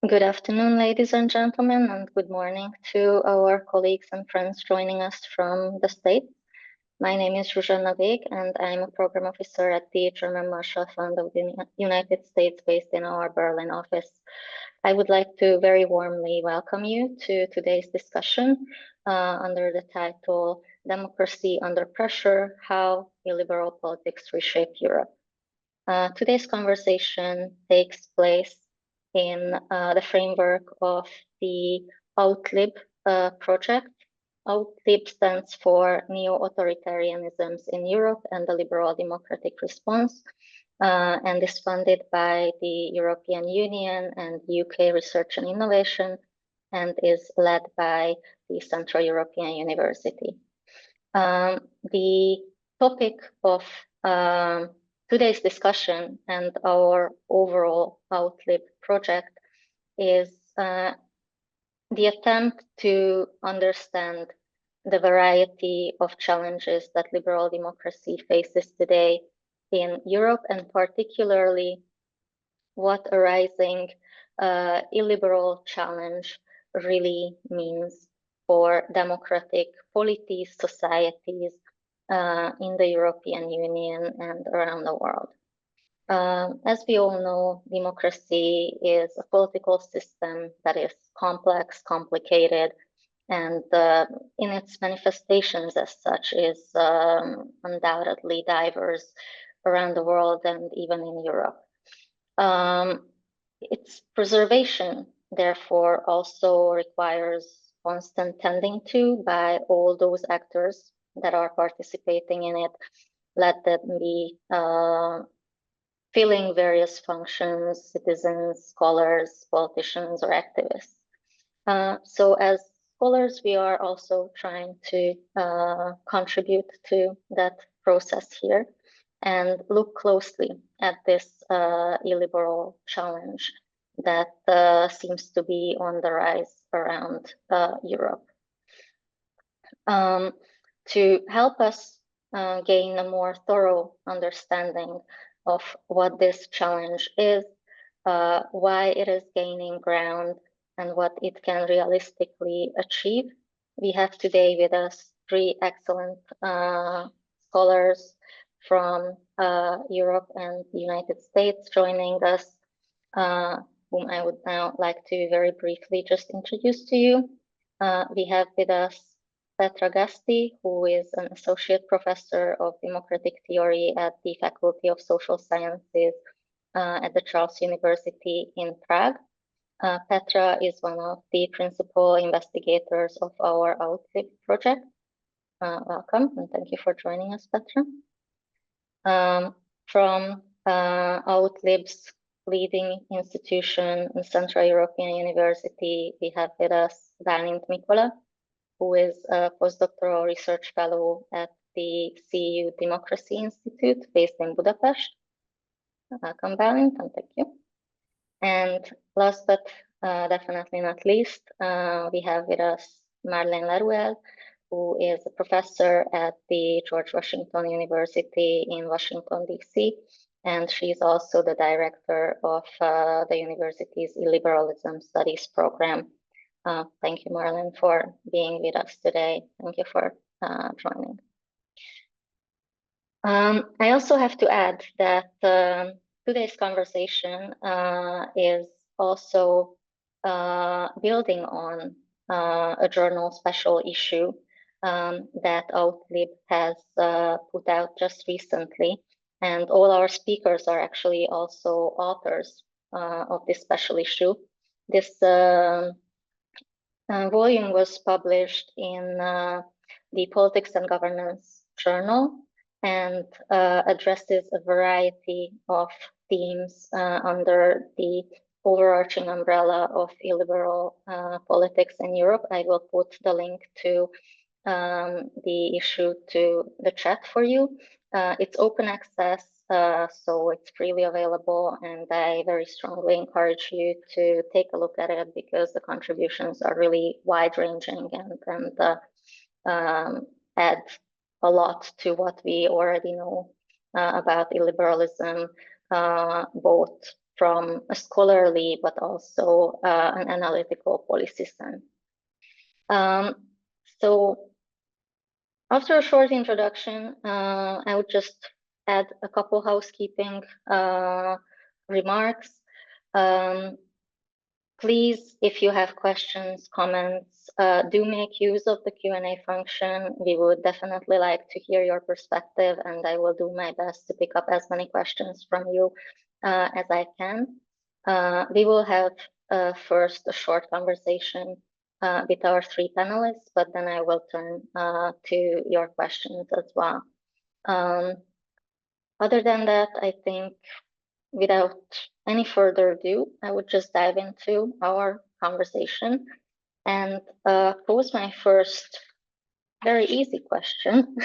Good afternoon, ladies and gentlemen, and good morning to our colleagues and friends joining us from the States. My name is Zsuzsanna Végh, and I'm a program officer at the German Marshall Fund of the United States based in our Berlin office. I would like to very warmly welcome you to today's discussion under the title Democracy Under Pressure, How Illiberal Politics Reshape Europe. Today's conversation takes place in the framework of the OUTLIB project. OUTLIB stands for Neo-Authoritarianisms in Europe and the Liberal Democratic Response, and is funded by the European Union and UK Research and Innovation, and is led by the Central European University. The topic of today's discussion and our overall OUTLIB project is the attempt to understand the variety of challenges that liberal democracy faces today in Europe, and particularly what a rising illiberal challenge really means for democratic polities, societies in the European Union and around the world. As we all know, democracy is a political system that is complex, complicated, and in its manifestations as such is undoubtedly diverse around the world and even in Europe. Its preservation, therefore, also requires constant tending to by all those actors that are participating in it, let them be filling various functions, citizens, scholars, politicians, or activists. So as scholars, we are also trying to contribute to that process here and look closely at this illiberal challenge that seems to be on the rise around Europe. To help us gain a more thorough understanding of what this challenge is, why it is gaining ground, and what it can realistically achieve, we have today with us three excellent scholars from Europe and the United States joining us, whom I would now like to very briefly just introduce to you. We have with us Petra Guasti, who is an associate professor of democratic theory at the Faculty of Social Sciences at the Charles University in Prague. Petra is one of the principal investigators of our OUTLIB project. Welcome, and thank you for joining us, Petra. From OUTLIB's leading institution in Central European University, we have with us Bálint Mikola, who is a postdoctoral research fellow at the CEU Democracy Institute based in Budapest. Welcome, Bálint, and thank you. And last but definitely not least, we have with us Marlene Laruelle, who is a professor at the George Washington University in Washington, D.C., and she's also the director of the university's Illiberalism Studies program. Thank you, Marlene, for being with us today. Thank you for joining. I also have to add that today's conversation is also building on a journal special issue that OUTLIB has put out just recently. And all our speakers are actually also authors of this special issue. This volume was published in the Politics and Governance Journal and addresses a variety of themes under the overarching umbrella of illiberal politics in Europe. I will put the link to the issue to the chat for you. It's open access, so it's freely available, and I very strongly encourage you to take a look at it because the contributions are really wide-ranging and add a lot to what we already know about illiberalism, both from a scholarly but also an analytical policy sense. So after a short introduction, I would just add a couple housekeeping remarks. Please, if you have questions, comments, do make use of the Q&A function. We would definitely like to hear your perspective, and I will do my best to pick up as many questions from you as I can. We will have first a short conversation with our three panelists, but then I will turn to your questions as well. Other than that, I think without any further ado, I would just dive into our conversation and pose my first very easy question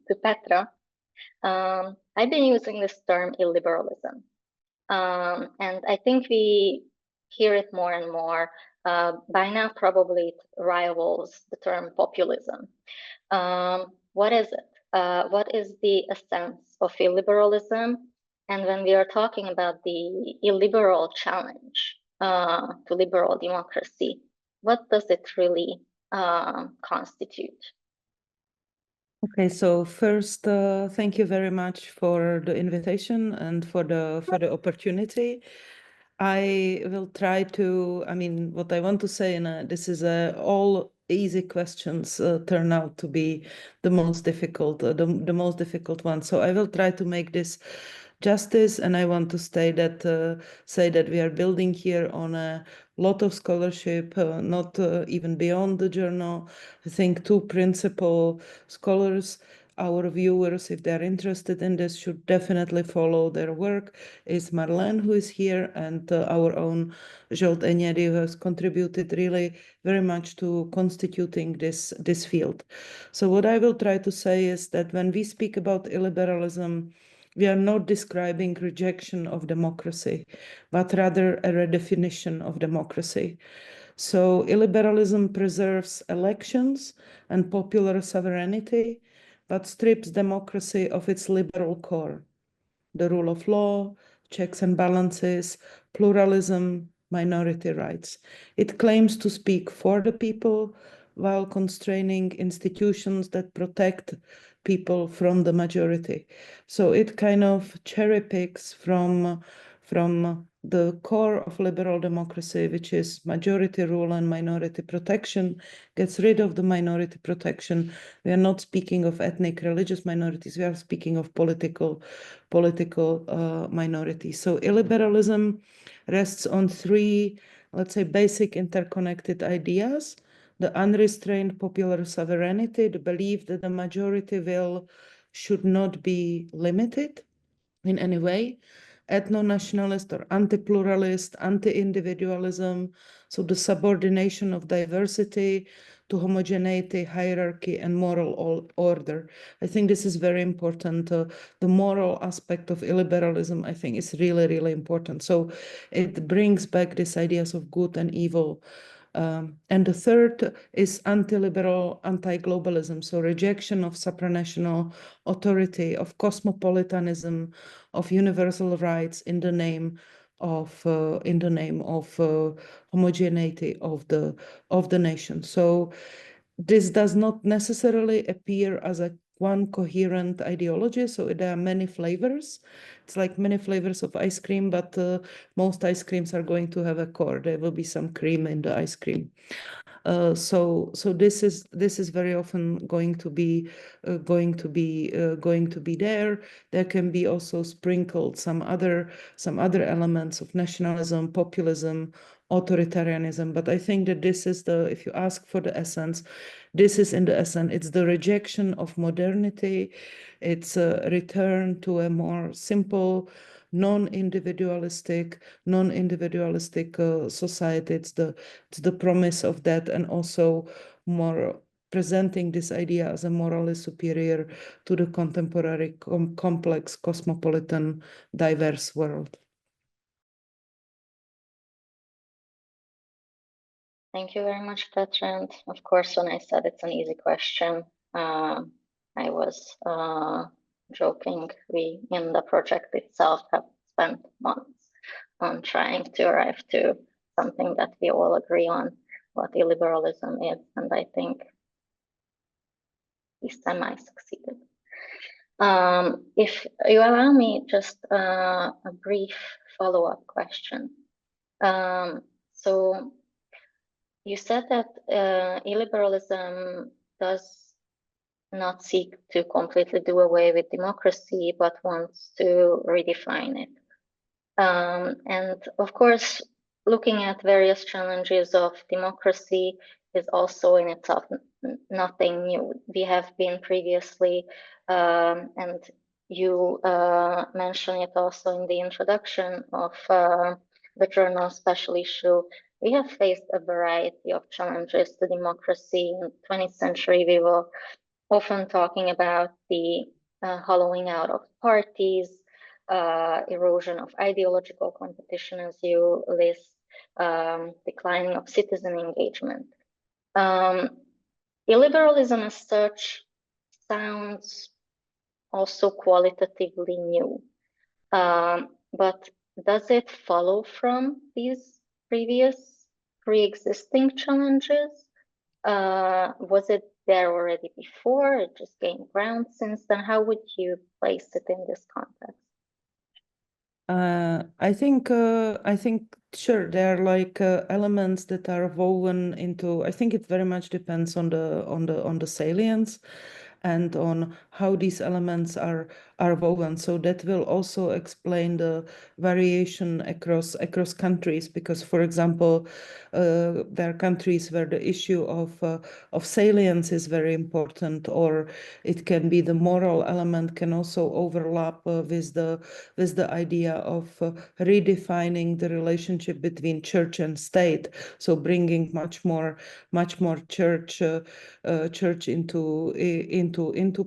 to Petra. I've been using this term illiberalism, and I think we hear it more and more. By now, probably it rivals the term populism. What is it? What is the essence of illiberalism? And when we are talking about the illiberal challenge to liberal democracy, what does it really constitute? Okay, so first, thank you very much for the invitation and for the opportunity. I will try to, I mean, what I want to say, and this is all easy questions turn out to be the most difficult, the most difficult one. So I will try to make this justice, and I want to say that we are building here on a lot of scholarship, not even beyond the journal. I think two principal scholars, our viewers, if they're interested in this, should definitely follow their work, is Marlene, who is here, and our own Zsolt Enyedi, who has contributed really very much to constituting this field. So what I will try to say is that when we speak about illiberalism, we are not describing rejection of democracy, but rather a redefinition of democracy. So illiberalism preserves elections and popular sovereignty, but strips democracy of its liberal core: the rule of law, checks and balances, pluralism, minority rights. It claims to speak for the people while constraining institutions that protect people from the majority. So it kind of cherry picks from the core of liberal democracy, which is majority rule and minority protection, gets rid of the minority protection. We are not speaking of ethnic, religious minorities. We are speaking of political minorities. So illiberalism rests on three, let's say, basic interconnected ideas: the unrestrained popular sovereignty, the belief that the majority will should not be limited in any way; ethno-nationalist or anti-pluralist, anti-individualism, so the subordination of diversity to homogeneity, hierarchy, and moral order. I think this is very important. The moral aspect of illiberalism, I think, is really, really important. So it brings back these ideas of good and evil. And the third is anti-liberal, anti-globalism, so rejection of supranational authority, of cosmopolitanism, of universal rights in the name of homogeneity of the nation. So this does not necessarily appear as a one coherent ideology. So there are many flavors. It's like many flavors of ice cream, but most ice creams are going to have a core. There will be some cream in the ice cream. So this is very often going to be there. There can be also sprinkled some other elements of nationalism, populism, authoritarianism. But I think that this is if you ask for the essence, this is in the essence. It's the rejection of modernity. It's a return to a more simple, non-individualistic society. It's the promise of that, and also more presenting this idea as a morally superior to the contemporary complex, cosmopolitan, diverse world. Thank you very much, Petra. And of course, when I said it's an easy question, I was joking. We, in the project itself, have spent months on trying to arrive to something that we all agree on, what illiberalism is, and I think we semi-succeeded. If you allow me just a brief follow-up question. So you said that illiberalism does not seek to completely do away with democracy, but wants to redefine it. And of course, looking at various challenges of democracy is also in itself nothing new. We have been previously, and you mentioned it also in the introduction of the journal Special Issue, we have faced a variety of challenges to democracy. In the 20th century, we were often talking about the hollowing out of parties, erosion of ideological competition, as you list, declining of citizen engagement. Illiberalism as such sounds also qualitatively new, but does it follow from these previous pre-existing challenges? Was it there already before? It just gained ground since then? How would you place it in this context? I think sure there are like elements that are woven into. I think it very much depends on the salience and on how these elements are woven. So that will also explain the variation across countries, because, for example, there are countries where the issue of salience is very important, or it can be the moral element can also overlap with the idea of redefining the relationship between church and state. So bringing much more church into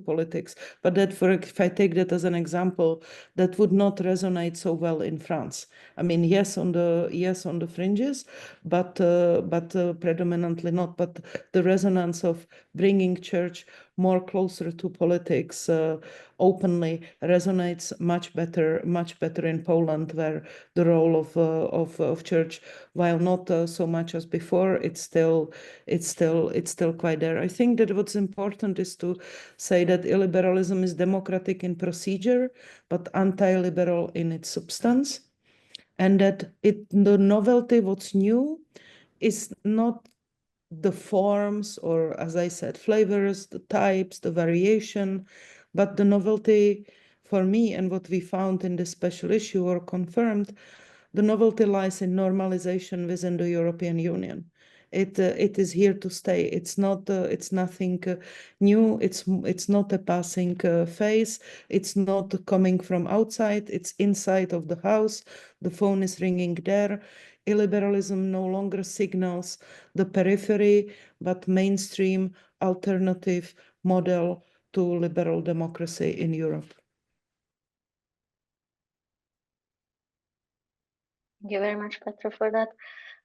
politics. But that, if I take that as an example, that would not resonate so well in France. I mean, yes on the fringes, but predominantly not. But the resonance of bringing church more closer to politics openly resonates much better in Poland, where the role of church, while not so much as before, it's still quite there. I think that what's important is to say that illiberalism is democratic in procedure, but anti-liberal in its substance, and that the novelty, what's new, is not the forms, or, as I said, flavors, the types, the variation, but the novelty for me, and what we found in this special issue or confirmed, the novelty lies in normalization within the European Union. It is here to stay. It's nothing new. It's not a passing phase. It's not coming from outside. It's inside of the house. The phone is ringing there. Illiberalism no longer signals the periphery, but mainstream alternative model to liberal democracy in Europe. Thank you very much, Petra, for that.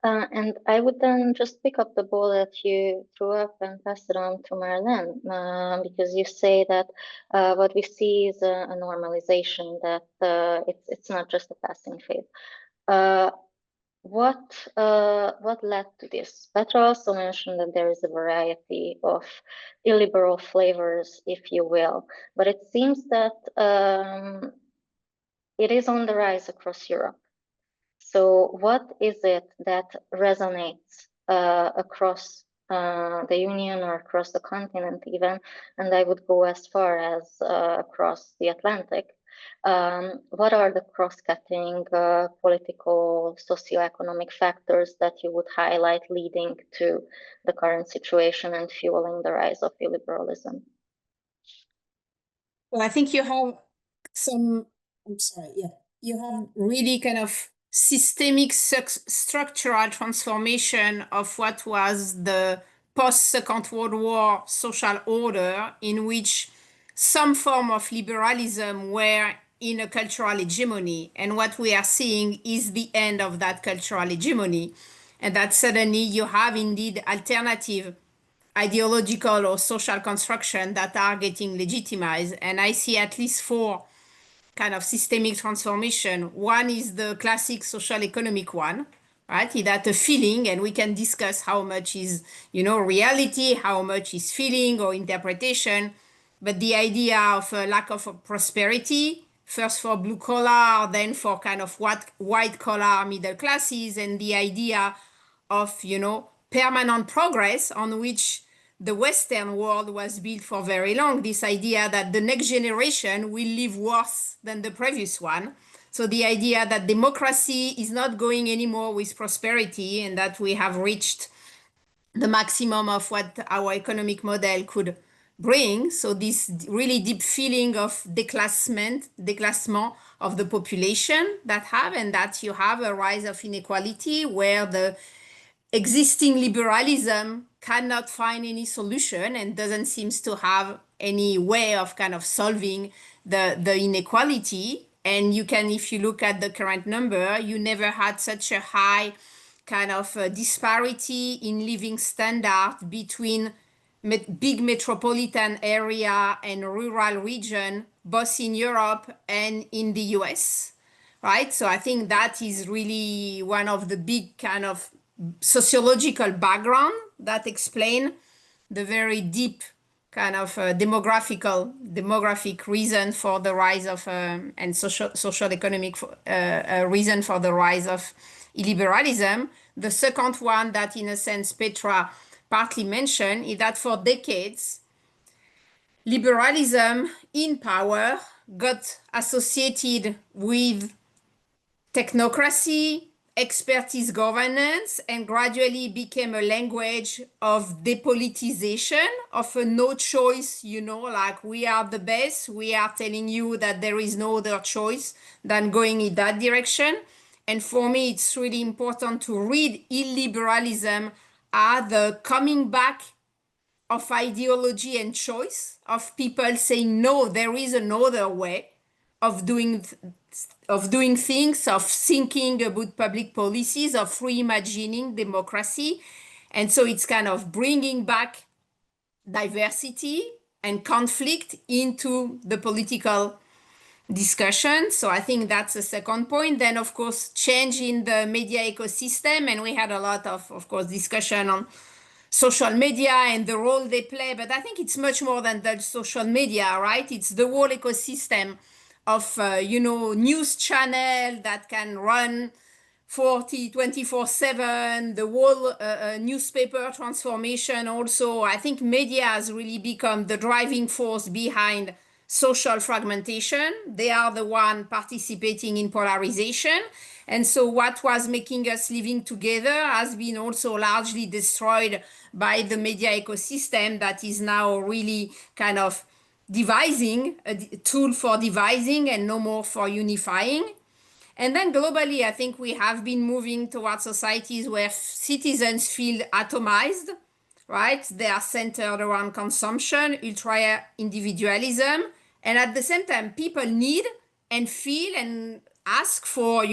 And I would then just pick up the ball that you threw up and pass it on to Marlene, because you say that what we see is a normalization, that it's not just a passing phase. What led to this? Petra also mentioned that there is a variety of illiberal flavors, if you will, but it seems that it is on the rise across Europe. So what is it that resonates across the Union or across the continent even, and I would go as far as across the Atlantic? What are the cross-cutting political, socioeconomic factors that you would highlight leading to the current situation and fueling the rise of illiberalism? Well, I think you have you have really kind of systemic structural transformation of what was the post-Second World War social order, in which some form of liberalism were in a cultural hegemony. And what we are seeing is the end of that cultural hegemony. And that suddenly you have indeed alternative ideological or social construction that are getting legitimized. And I see at least four kind of systemic transformation. One is the classic social economic one, right? That a feeling, and we can discuss how much is, reality, how much is feeling or interpretation. But the idea of a lack of prosperity, first for blue collar, then for kind of white collar middle classes, and the idea of, permanent progress on which the Western world was built for very long. This idea that the next generation will live worse than the previous one. So the idea that democracy is not going anymore with prosperity and that we have reached the maximum of what our economic model could bring. So this really deep feeling of déclassement of the population and that you have a rise of inequality where the existing liberalism cannot find any solution and doesn't seem to have any way of kind of solving the inequality. And you can, if you look at the current number, you never had such a high kind of disparity in living standard between big metropolitan area and rural region, both in Europe and in the US, right? So I think that is really one of the big kind of sociological background that explain the very deep kind of demographic reason for the rise of and social economic reason for the rise of illiberalism. The second one that in a sense Petra partly mentioned is that for decades liberalism in power got associated with technocracy, expertise governance, and gradually became a language of depolitization, of a no choice, like we are the best, we are telling you that there is no other choice than going in that direction. And for me, it's really important to read illiberalism as the coming back of ideology and choice, of people saying, no, there is another way of doing things, of thinking about public policies, of reimagining democracy. And so it's kind of bringing back diversity and conflict into the political discussion. So I think that's the second point. Then, of course, change in the media ecosystem. And we had a lot of course, discussion on social media and the role they play. But I think it's much more than the social media, right? It's the whole ecosystem of, news channel that can run 24/7, the whole newspaper transformation also. I think media has really become the driving force behind social fragmentation. They are the one participating in polarization. And so what was making us living together has been also largely destroyed by the media ecosystem that is now really kind of devising, a tool for devising and no more for unifying. And then globally, I think we have been moving towards societies where citizens feel atomized, right? They are centered around consumption, ultra-individualism. And at the same time, people need and feel and ask for,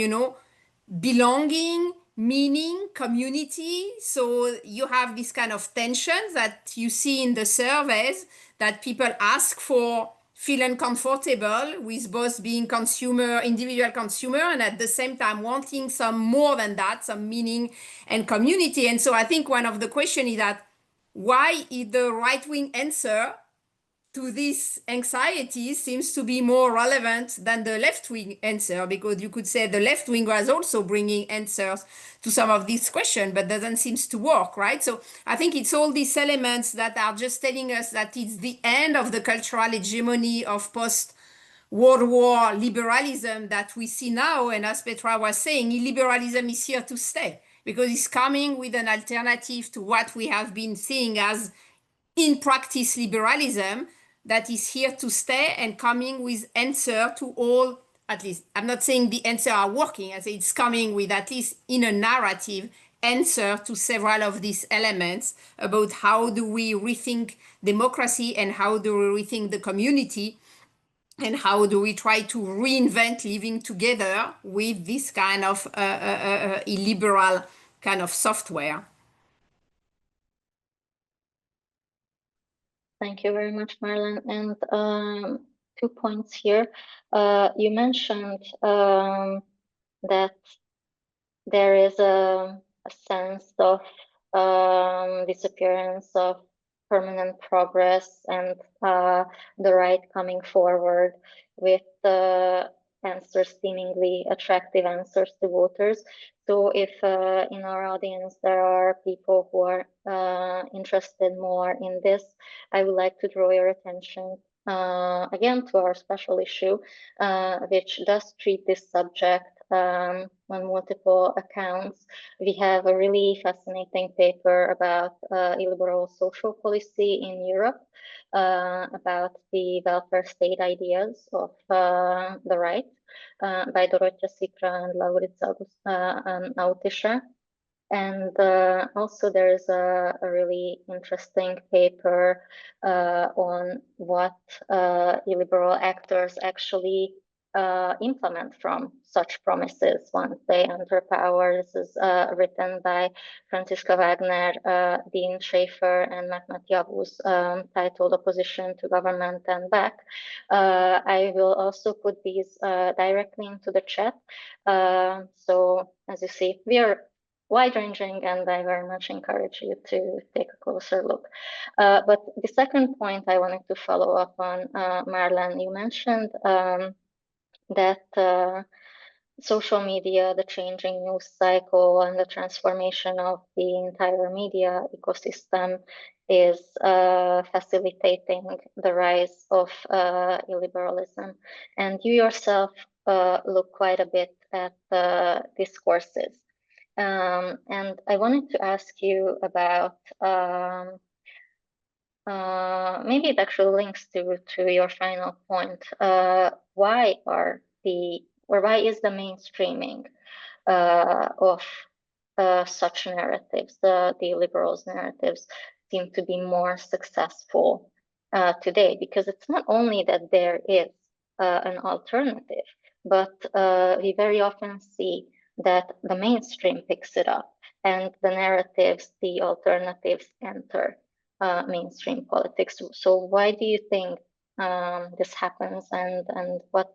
belonging, meaning, community. So you have this kind of tension that you see in the surveys that people ask for, feel uncomfortable with both being individual consumer, and at the same time wanting some more than that, some meaning and community. And so I think one of the questions is that why is the right-wing answer to this anxiety seems to be more relevant than the left-wing answer, because you could say the left-wing was also bringing answers to some of these questions, but doesn't seem to work, right? So I think it's all these elements that are just telling us that it's the end of the cultural hegemony of post-World War liberalism that we see now. And as Petra was saying, illiberalism is here to stay because it's coming with an alternative to what we have been seeing as in practice liberalism, that is here to stay and coming with answer to all, at least, I'm not saying the answer are working, I say it's coming with at least in a narrative answer to several of these elements about how do we rethink democracy and how do we rethink the community and how do we try to reinvent living together with this kind of illiberal kind of software. Thank you very much, Marlene. And 2 points here. You mentioned that there is a sense of disappearance of permanent progress and the right coming forward with answers, seemingly attractive answers to voters. So if in our audience there are people who are interested more in this, I would like to draw your attention again to our special issue, which does treat this subject on multiple accounts. We have a really fascinating paper about illiberal social policy in Europe, about the welfare state ideas of the right, by Dorottya Sikra and Laurica Autisha. And also there's a really interesting paper on what illiberal actors actually implement from such promises once they enter power. This is written by Franziska Wagner, Dean Schaefer, and Mehmet Yavuz, titled Opposition to Government and Back. I will also put these directly into the chat. So as you see, we are wide-ranging, and I very much encourage you to take a closer look. But the second point I wanted to follow up on, Marlene, you mentioned that social media, the changing news cycle, and the transformation of the entire media ecosystem is facilitating the rise of illiberalism. And you yourself look quite a bit at the discourses. And I wanted to ask you about maybe it actually links to your final point. Why is the mainstreaming of such narratives, the liberals' narratives, seem to be more successful today? Because it's not only that there is an alternative, but we very often see that the mainstream picks it up, and the narratives, the alternatives enter mainstream politics. So why do you think this happens, and what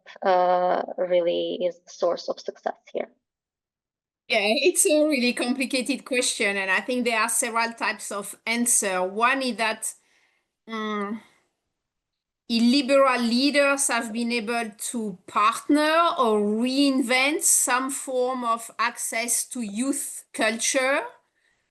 really is the source of success here? Yeah, it's a really complicated question, and I think there are several types of answer. One is that illiberal leaders have been able to partner or reinvent some form of access to youth culture,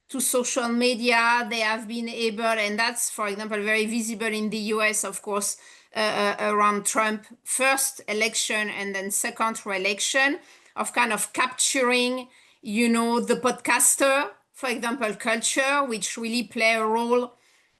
to social media. They have been able, and that's, for example, very visible in the US, of course, around Trump first election and then second re-election, of kind of capturing, you know, the podcaster, for example, culture, which really play a role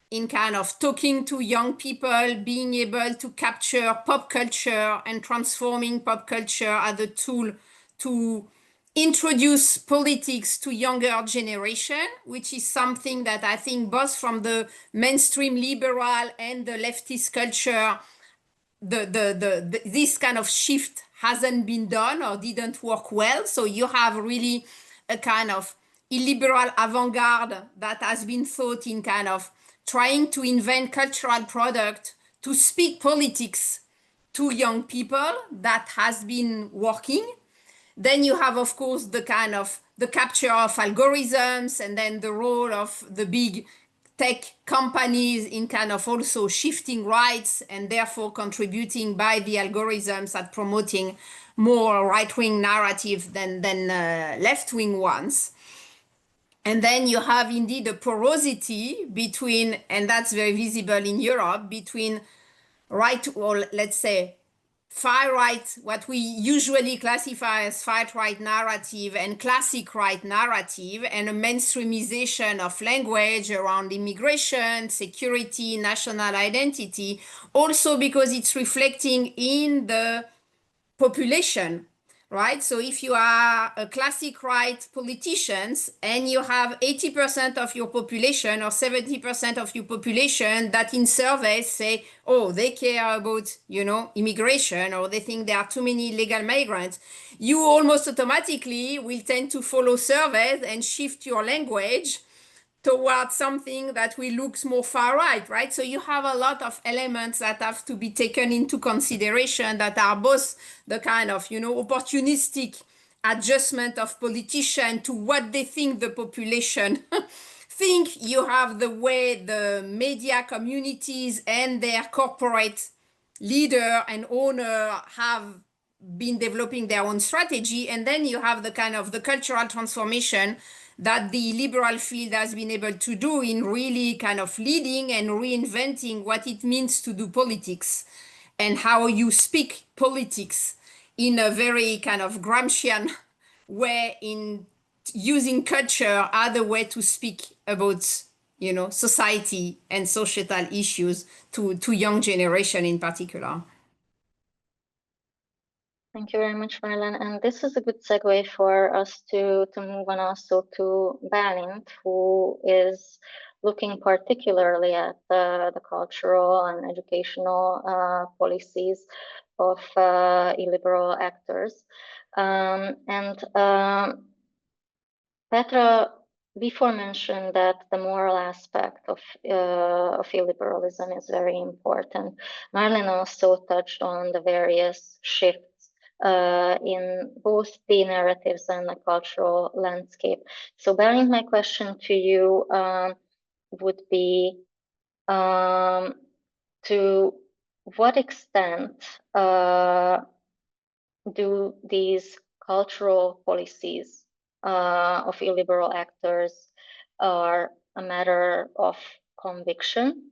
in kind of talking to young people, being able to capture pop culture and transforming pop culture as a tool to introduce politics to younger generation, which is something that I think both from the mainstream liberal and the leftist culture, this kind of shift hasn't been done or didn't work well. So you have really a kind of illiberal avant-garde that has been thought in kind of trying to invent cultural product to speak politics to young people. That has been working. Then you have, of course, the kind of the capture of algorithms, and then the role of the big tech companies in kind of also shifting rights and therefore contributing by the algorithms at promoting more right-wing narrative than left-wing ones. And then you have indeed a porosity between, and that's very visible in Europe, between right, or let's say far right, what we usually classify as far right narrative and classic right narrative, and a mainstreamization of language around immigration, security, national identity, also because it's reflecting in the population, right? So if you are a classic right politicians and you have 80% of your population or 70% of your population that in surveys say, oh, they care about, you know, immigration, or they think there are too many illegal migrants, you almost automatically will tend to follow surveys and shift your language towards something that will look more far right, right? So you have a lot of elements that have to be taken into consideration that are both the kind of, opportunistic adjustment of politicians to what they think the population think. You have the way the media communities and their corporate leader and owner have been developing their own strategy. And then you have the kind of the cultural transformation that the liberal field has been able to do in really kind of leading and reinventing what it means to do politics and how you speak politics in a very kind of Gramscian way, in using culture as a way to speak about, society and societal issues to young generation in particular. Thank you very much, Marlene. And this is a good segue for us to move on also to Bálint, who is looking particularly at the cultural and educational policies of illiberal actors. Petra before mentioned that the moral aspect of illiberalism is very important. Marlene also touched on the various shifts in both the narratives and the cultural landscape. So Bálint, my question to you would be, to what extent do these cultural policies of illiberal actors are a matter of conviction?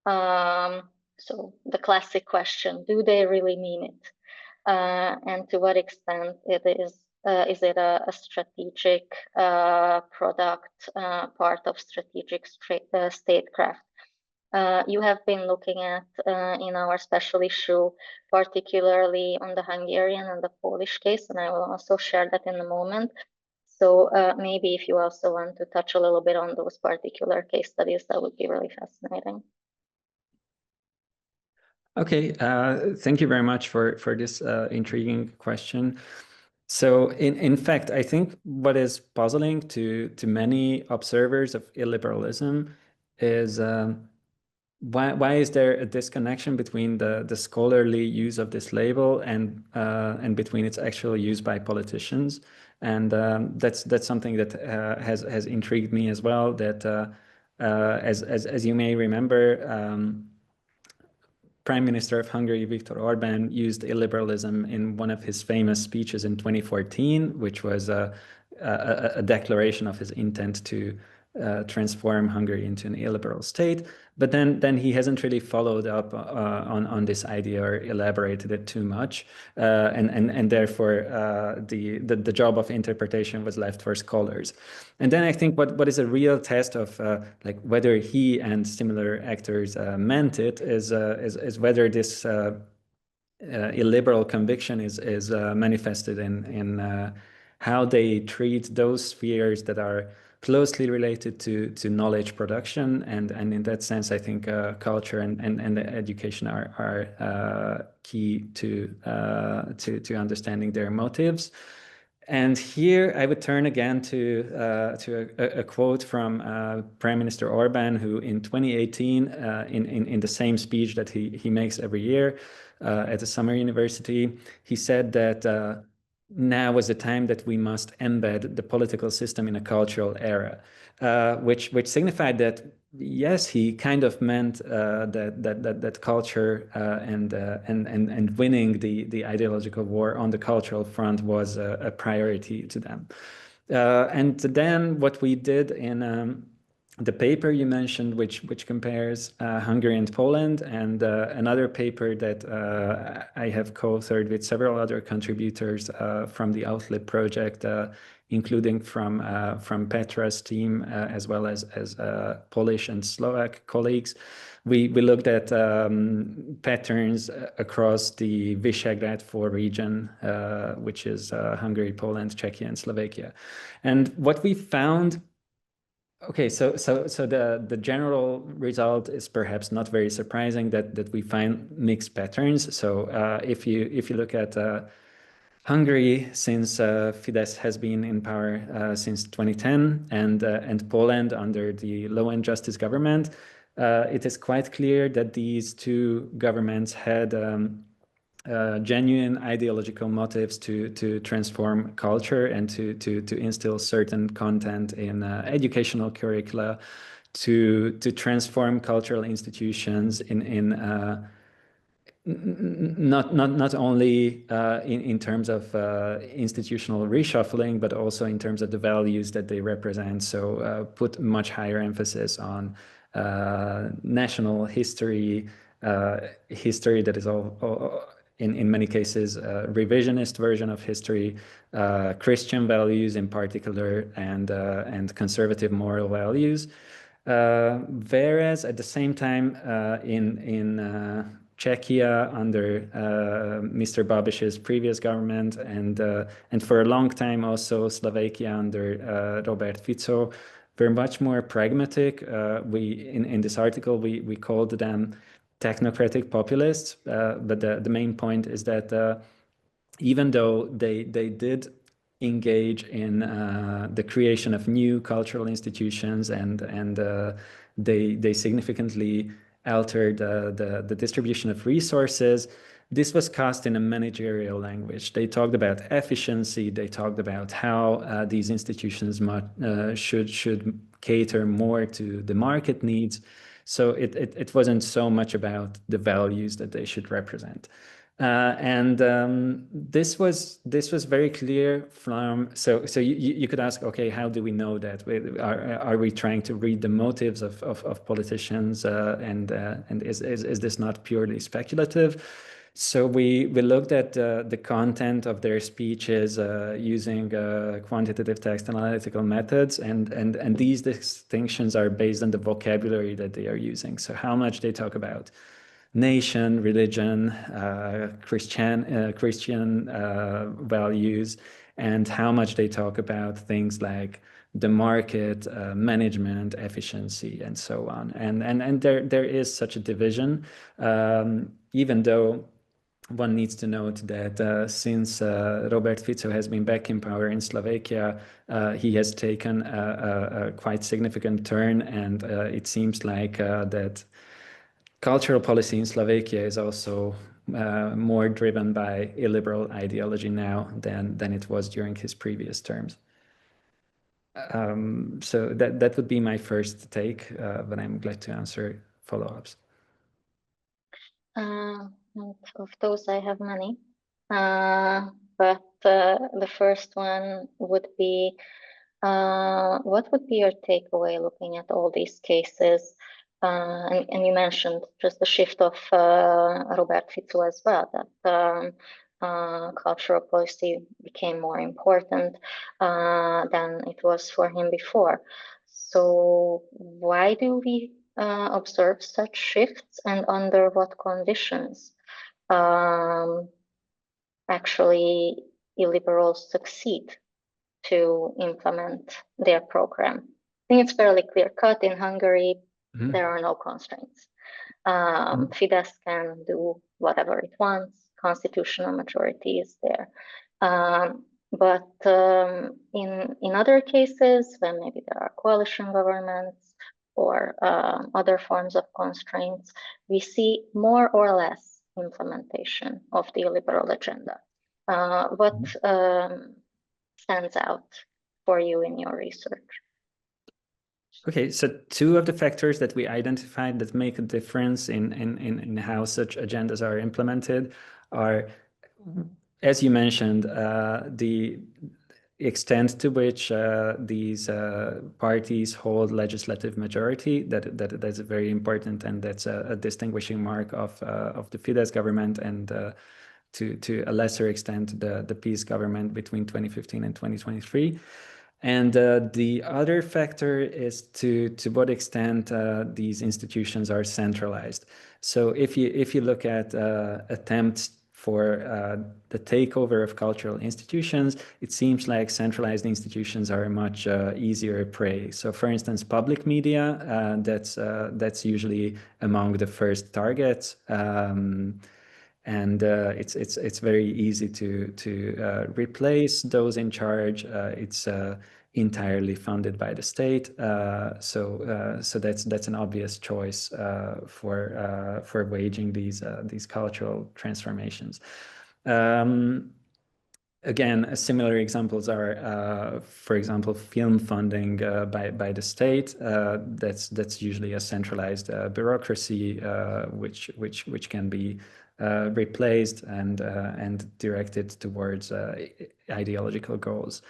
So the classic question, do they really mean it? And to what extent is it a strategic product, part of strategic statecraft? You have been looking at, in our special issue, particularly on the Hungarian and the Polish case, and I will also share that in a moment. So maybe if you also want to touch a little bit on those particular case studies, that would be really fascinating. Okay, thank you very much for this intriguing question. So in fact, I think what is puzzling to many observers of illiberalism is why is there a disconnection between the scholarly use of this label and between its actual use by politicians? And that's something that has intrigued me as well. That as you may remember, Prime Minister of Hungary, Viktor Orbán, used illiberalism in one of his famous speeches in 2014, which was a declaration of his intent to transform Hungary into an illiberal state. But then he hasn't really followed up on this idea or elaborated it too much, and therefore the job of interpretation was left for scholars. And then I think what is a real test of like whether he and similar actors meant it is whether this illiberal conviction is manifested in how they treat those spheres that are closely related to knowledge production, and in that sense, I think culture and education are key to understanding their motives. And here I would turn again to a quote from Prime Minister Orbán, who in 2018, in the same speech that he makes every year at the summer university, he said that now was the time that we must embed the political system in a cultural era, which signified that yes, he kind of meant that culture and winning the ideological war on the cultural front was a priority to them. And then what we did in the paper you mentioned, which compares Hungary and Poland, and another paper that I have co-authored with several other contributors from the Outlet project, including from Petra's team, as well as Polish and Slovak colleagues. We looked at patterns across the Visegrad 4 region, which is Hungary, Poland, Czechia, and Slovakia. And what we found, okay, so the general result is perhaps not very surprising that we find mixed patterns. So if you look at Hungary, since Fidesz has been in power since 2010, and Poland under the Law and Justice government, it is quite clear that these two governments had genuine ideological motives to transform culture and to instill certain content in educational curricula, to transform cultural institutions in not only in terms of institutional reshuffling, but also in terms of the values that they represent. So put much higher emphasis on national history, history that is all in many cases revisionist version of history, Christian values in particular, and conservative moral values. Whereas at the same time in Czechia under Mr. Babiš's previous government, and for a long time also Slovakia under Robert Fico, were much more pragmatic. In this article we called them technocratic populists, but the main point is that even though they did engage in the creation of new cultural institutions and they significantly altered the distribution of resources, this was cast in a managerial language. They talked about efficiency. They talked about how these institutions should cater more to the market needs. So it wasn't so much about the values that they should represent. This was very clear from, so you could ask, okay, how do we know that? Are we trying to read the motives of politicians, and is this not purely speculative? So we looked at the content of their speeches using quantitative text analytical methods, and these distinctions are based on the vocabulary that they are using. So how much they talk about nation, religion, Christian values, and how much they talk about things like the market, management, efficiency, and so on. And there is such a division, even though one needs to note that since Robert Fico has been back in power in Slovakia, he has taken a quite significant turn, and it seems like that cultural policy in Slovakia is also more driven by illiberal ideology now than it was during his previous terms. So that would be my first take, but I'm glad to answer follow-ups. And of those, I have many. But the first one would be, what would be your takeaway looking at all these cases? And you mentioned just the shift of Robert Fico as well, that cultural policy became more important than it was for him before. So why do we observe such shifts, and under what conditions actually illiberals succeed to implement their program? I think it's fairly clear-cut. In Hungary, there are no constraints. Fidesz can do whatever it wants. Constitutional majority is there. But in other cases, when maybe there are coalition governments or other forms of constraints, we see more or less implementation of the illiberal agenda. What stands out for you in your research? Okay, so two of the factors that we identified that make a difference in how such agendas are implemented are, as you mentioned, the extent to which these parties hold legislative majority. That's very important, and that's a distinguishing mark of the Fidesz government, and to a lesser extent the PiS government between 2015 and 2023. And the other factor is to what extent these institutions are centralized. So if you look at attempts for the takeover of cultural institutions, it seems like centralized institutions are a much easier prey. So for instance, public media, that's usually among the first targets. and it's very easy to replace those in charge. It's entirely funded by the state, so that's an obvious choice for waging these cultural transformations. Again, similar examples are, for example, film funding by the state. That's usually a centralized bureaucracy, which can be replaced and directed towards ideological goals.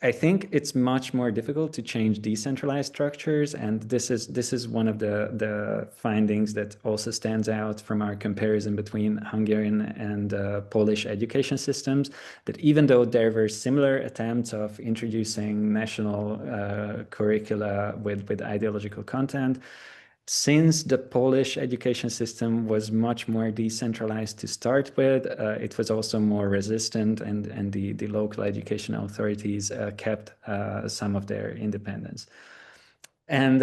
I think it's much more difficult to change decentralized structures, and this is one of the findings that also stands out from our comparison between Hungarian and Polish education systems, that even though there were similar attempts of introducing national curricula with ideological content, since the Polish education system was much more decentralized to start with, it was also more resistant, and the local education authorities kept some of their independence. And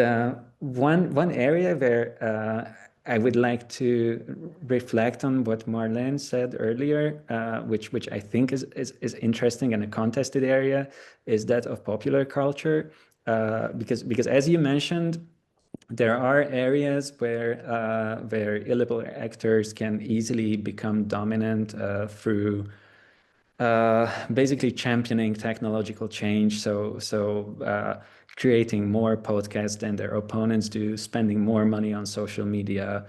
one area where I would like to reflect on what Marlene said earlier, which I think is interesting and a contested area, is that of popular culture, because as you mentioned, there are areas where illiberal actors can easily become dominant through basically championing technological change. So creating more podcasts than their opponents do, spending more money on social media,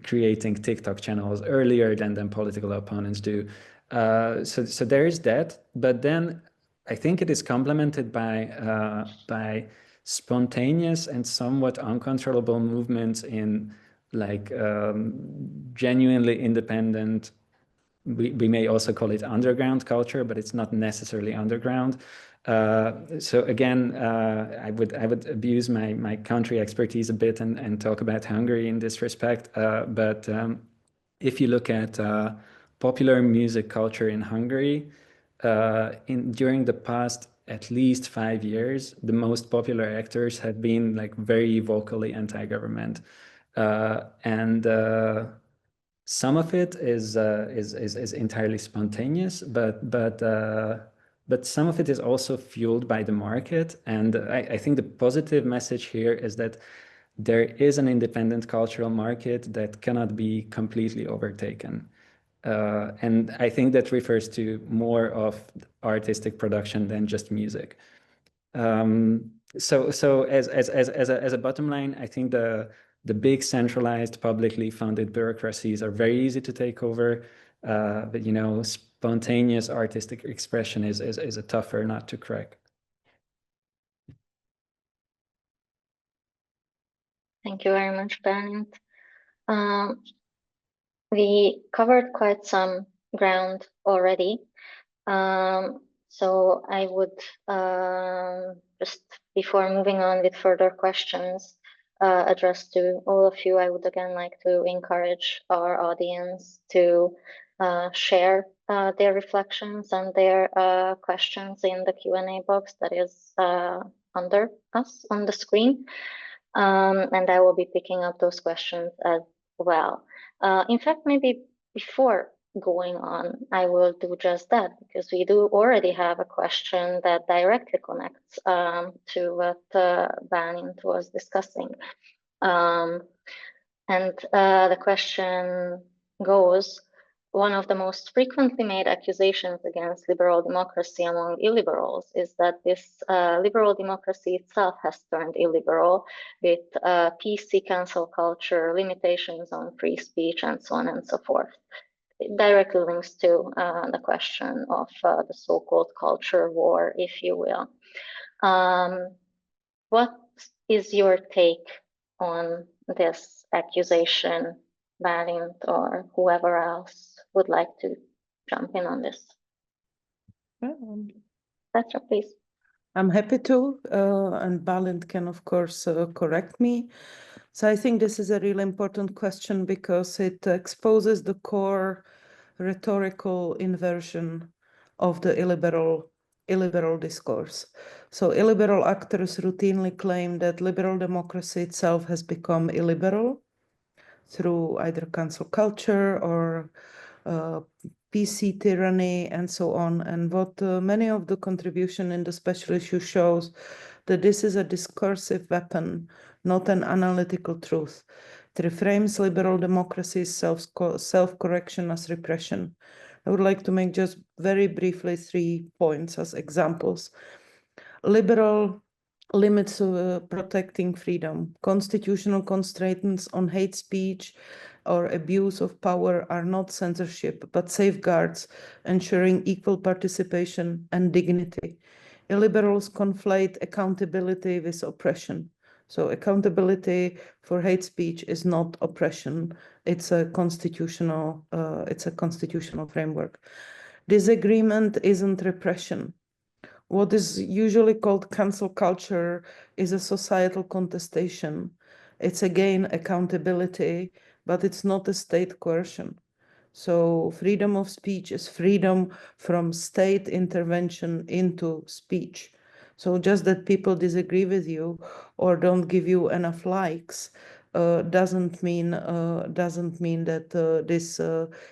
creating TikTok channels earlier than political opponents do. So there is that, but then I think it is complemented by spontaneous and somewhat uncontrollable movements in like genuinely independent, we may also call it underground culture, but it's not necessarily underground. So again, I would abuse my country expertise a bit and talk about Hungary in this respect. But if you look at popular music culture in Hungary, during the past at least 5 years, the most popular actors have been like very vocally anti-government, and some of it is entirely spontaneous, but some of it is also fueled by the market. And I think the positive message here is that there is an independent cultural market that cannot be completely overtaken. And I think that refers to more of artistic production than just music. So as a bottom line, I think the big centralized publicly funded bureaucracies are very easy to take over, but spontaneous artistic expression is a tougher nut to crack. Thank you very much, Bálint. We covered quite some ground already. So I would just, before moving on with further questions addressed to all of you, I would again like to encourage our audience to share their reflections and their questions in the Q&A box that is under us on the screen. And I will be picking up those questions as well. In fact, maybe before going on, I will do just that, because we do already have a question that directly connects to what Bálint was discussing. And the question goes, one of the most frequently made accusations against liberal democracy among illiberals is that this liberal democracy itself has turned illiberal, with PC cancel culture, limitations on free speech, and so on and so forth. It directly links to the question of the so-called culture war, if you will. What is your take on this accusation, Bálint, or whoever else would like to jump in on this? Petra, please. I'm happy to, and Bálint can, of course, correct me. So I think this is a really important question because it exposes the core rhetorical inversion of the illiberal discourse. So illiberal actors routinely claim that liberal democracy itself has become illiberal. through either cancel culture or PC tyranny and so on. And what many of the contribution in the special issue shows that this is a discursive weapon, not an analytical truth. It reframes liberal democracy's self-correction as repression. I would like to make just very briefly 3 points as examples. Liberal limits protecting freedom. Constitutional constraints on hate speech or abuse of power are not censorship, but safeguards ensuring equal participation and dignity. Illiberals conflate accountability with oppression. So accountability for hate speech is not oppression. It's a constitutional framework. Disagreement isn't repression. What is usually called cancel culture is a societal contestation. It's again accountability, but it's not a state coercion. So freedom of speech is freedom from state intervention into speech. So just that people disagree with you or don't give you enough likes doesn't mean that this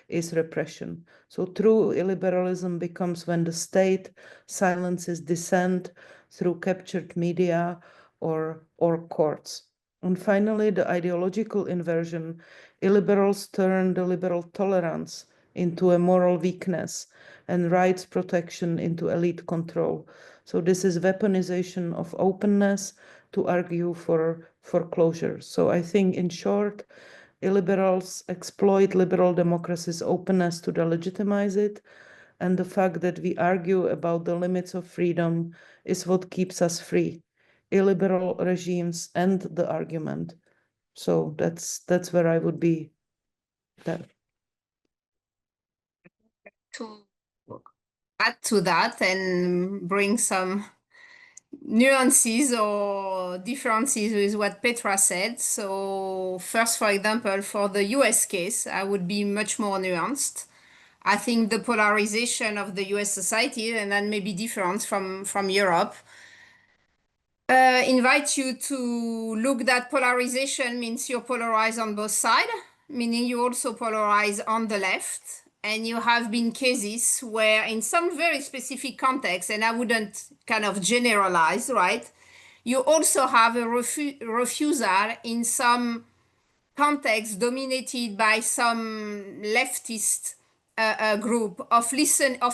is repression. So true illiberalism becomes when the state silences dissent through captured media or courts. And finally, the ideological inversion. Illiberals turn the liberal tolerance into a moral weakness and rights protection into elite control. So this is weaponization of openness to argue for closure. So I think, in short, illiberals exploit liberal democracy's openness to delegitimize it, and the fact that we argue about the limits of freedom is what keeps us free. Illiberal regimes end the argument. So that's where I would be there. To add to that and bring some nuances or differences with what Petra said. So first, for example, for the US case, I would be much more nuanced. I think the polarization of the US society, and that may be different from Europe, invite you to look that polarization means you're polarized on both sides, meaning you also polarize on the left. And you have been cases where in some very specific context, and I wouldn't kind of generalize, right? You also have a refusal in some context dominated by some leftist group of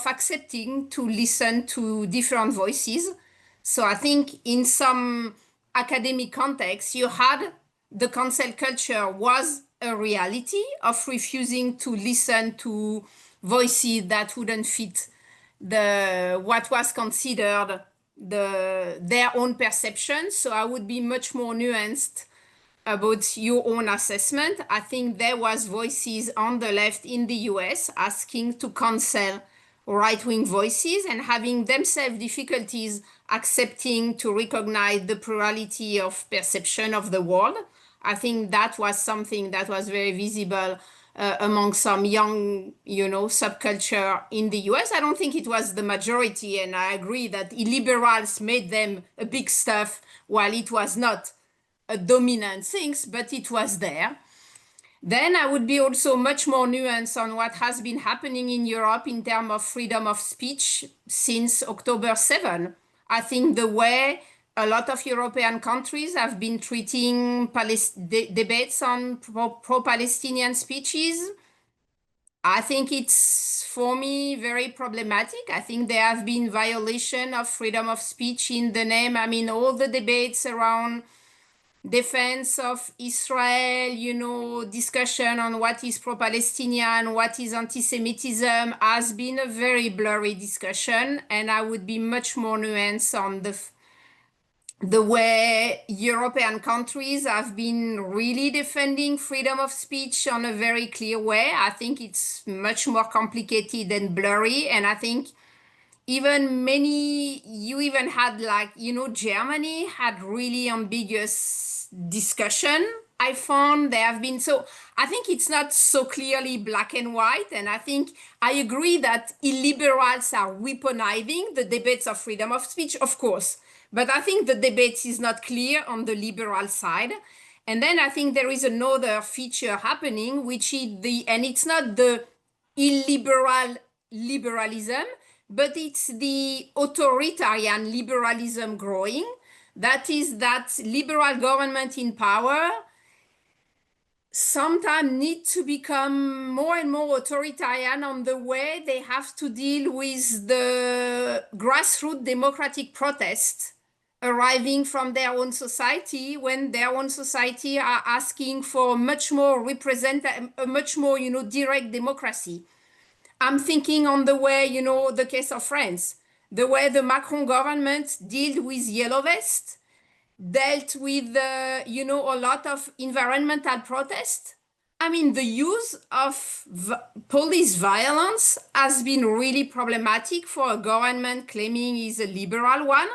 accepting to listen to different voices. So I think in some academic context, you had the cancel culture was a reality of refusing to listen to voices that wouldn't fit what was considered their own perception. So I would be much more nuanced about your own assessment. I think there was voices on the left in the US asking to cancel right-wing voices and having themselves difficulties accepting to recognize the plurality of perception of the world. I think that was something that was very visible among some young, subculture in the US. I don't think it was the majority, and I agree that illiberals made them a big stuff while it was not a dominant thing, but it was there. Then I would be also much more nuanced on what has been happening in Europe in terms of freedom of speech since October 7. I think the way a lot of European countries have been treating debates on pro-Palestinian speeches, I think it's, for me, very problematic. I think there have been violation of freedom of speech in the name. I mean, all the debates around defense of Israel, discussion on what is pro-Palestinian, what is anti-Semitism has been a very blurry discussion, and I would be much more nuanced on the way European countries have been really defending freedom of speech on a very clear way. I think it's much more complicated and blurry, and I think you even had Germany had really ambiguous discussion. I found there have been, so I think it's not so clearly black and white. And I think I agree that illiberals are weaponizing the debates of freedom of speech, of course. But I think the debate is not clear on the liberal side. And then I think there is another feature happening, which is and it's not the illiberal liberalism, but it's the authoritarian liberalism growing. That is that liberal government in power sometimes need to become more and more authoritarian on the way they have to deal with the grassroots democratic protest arriving from their own society, when their own society are asking for much more direct democracy. I'm thinking on the way, the case of France, the way the Macron government dealt with Yellow Vest, dealt with, a lot of environmental protest. I mean, the use of police violence has been really problematic for a government claiming is a liberal one.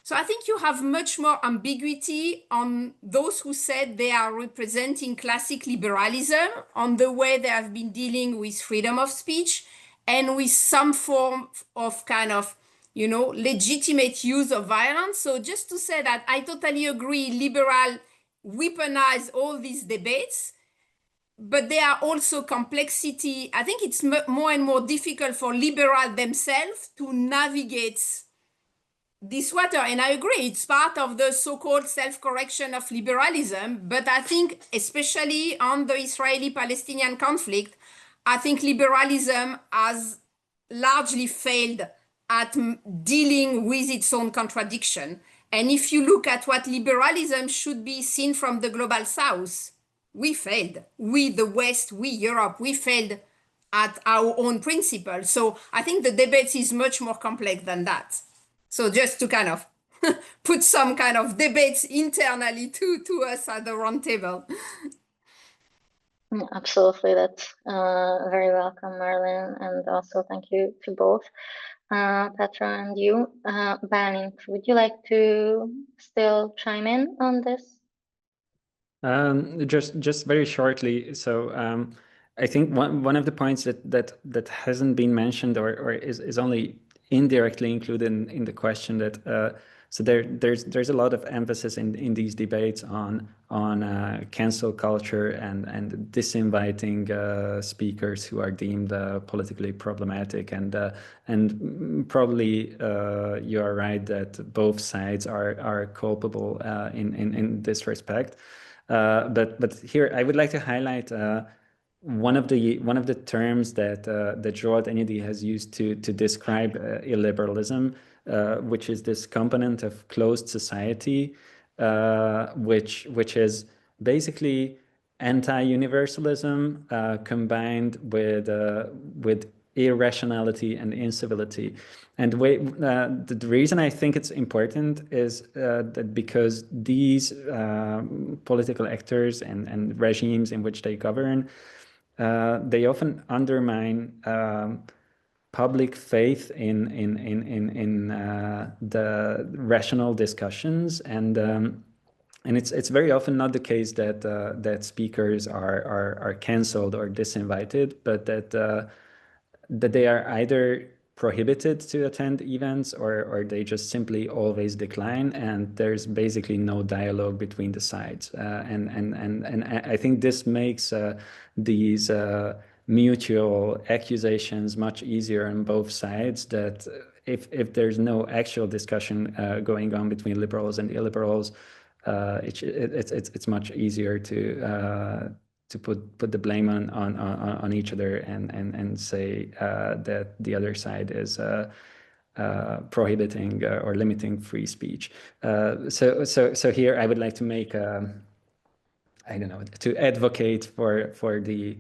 So I think you have much more ambiguity on those who said they are representing classic liberalism, on the way they have been dealing with freedom of speech and with some form of kind of, legitimate use of violence. So just to say that I totally agree, liberal weaponize all these debates, but there are also complexity. I think it's more and more difficult for liberals themselves to navigate this water. And I agree, it's part of the so-called self-correction of liberalism. But I think, especially on the Israeli-Palestinian conflict, I think liberalism has largely failed at dealing with its own contradiction. And if you look at what liberalism should be seen from the global south, we failed. We, the West, we, Europe, we failed at our own principles. So I think the debate is much more complex than that. So just to kind of put some kind of debates internally to us at the round table. Absolutely, that's very welcome, Marlene, and also thank you to both Petra and you. Bálint, would you like to still chime in on this? Just very shortly. So I think one of the points that hasn't been mentioned or is only indirectly included in the question that so there's a lot of emphasis in these debates on cancel culture and disinviting speakers who are deemed politically problematic, and probably you are right that both sides are culpable in this respect. But here I would like to highlight one of the terms that Joad Enidi has used to describe illiberalism, which is this component of closed society, which is basically anti-universalism combined with irrationality and incivility. And the reason I think it's important is that because these political actors and regimes in which they govern, they often undermine public faith in the rational discussions, and it's very often not the case that speakers are cancelled or disinvited, but that they are either prohibited to attend events or they just simply always decline, and there's basically no dialogue between the sides. And I think this makes these mutual accusations much easier on both sides, that if there's no actual discussion going on between liberals and illiberals, it's much easier to put the blame on each other and say that the other side is prohibiting or limiting free speech. So here I would like to make I don't know, to advocate for the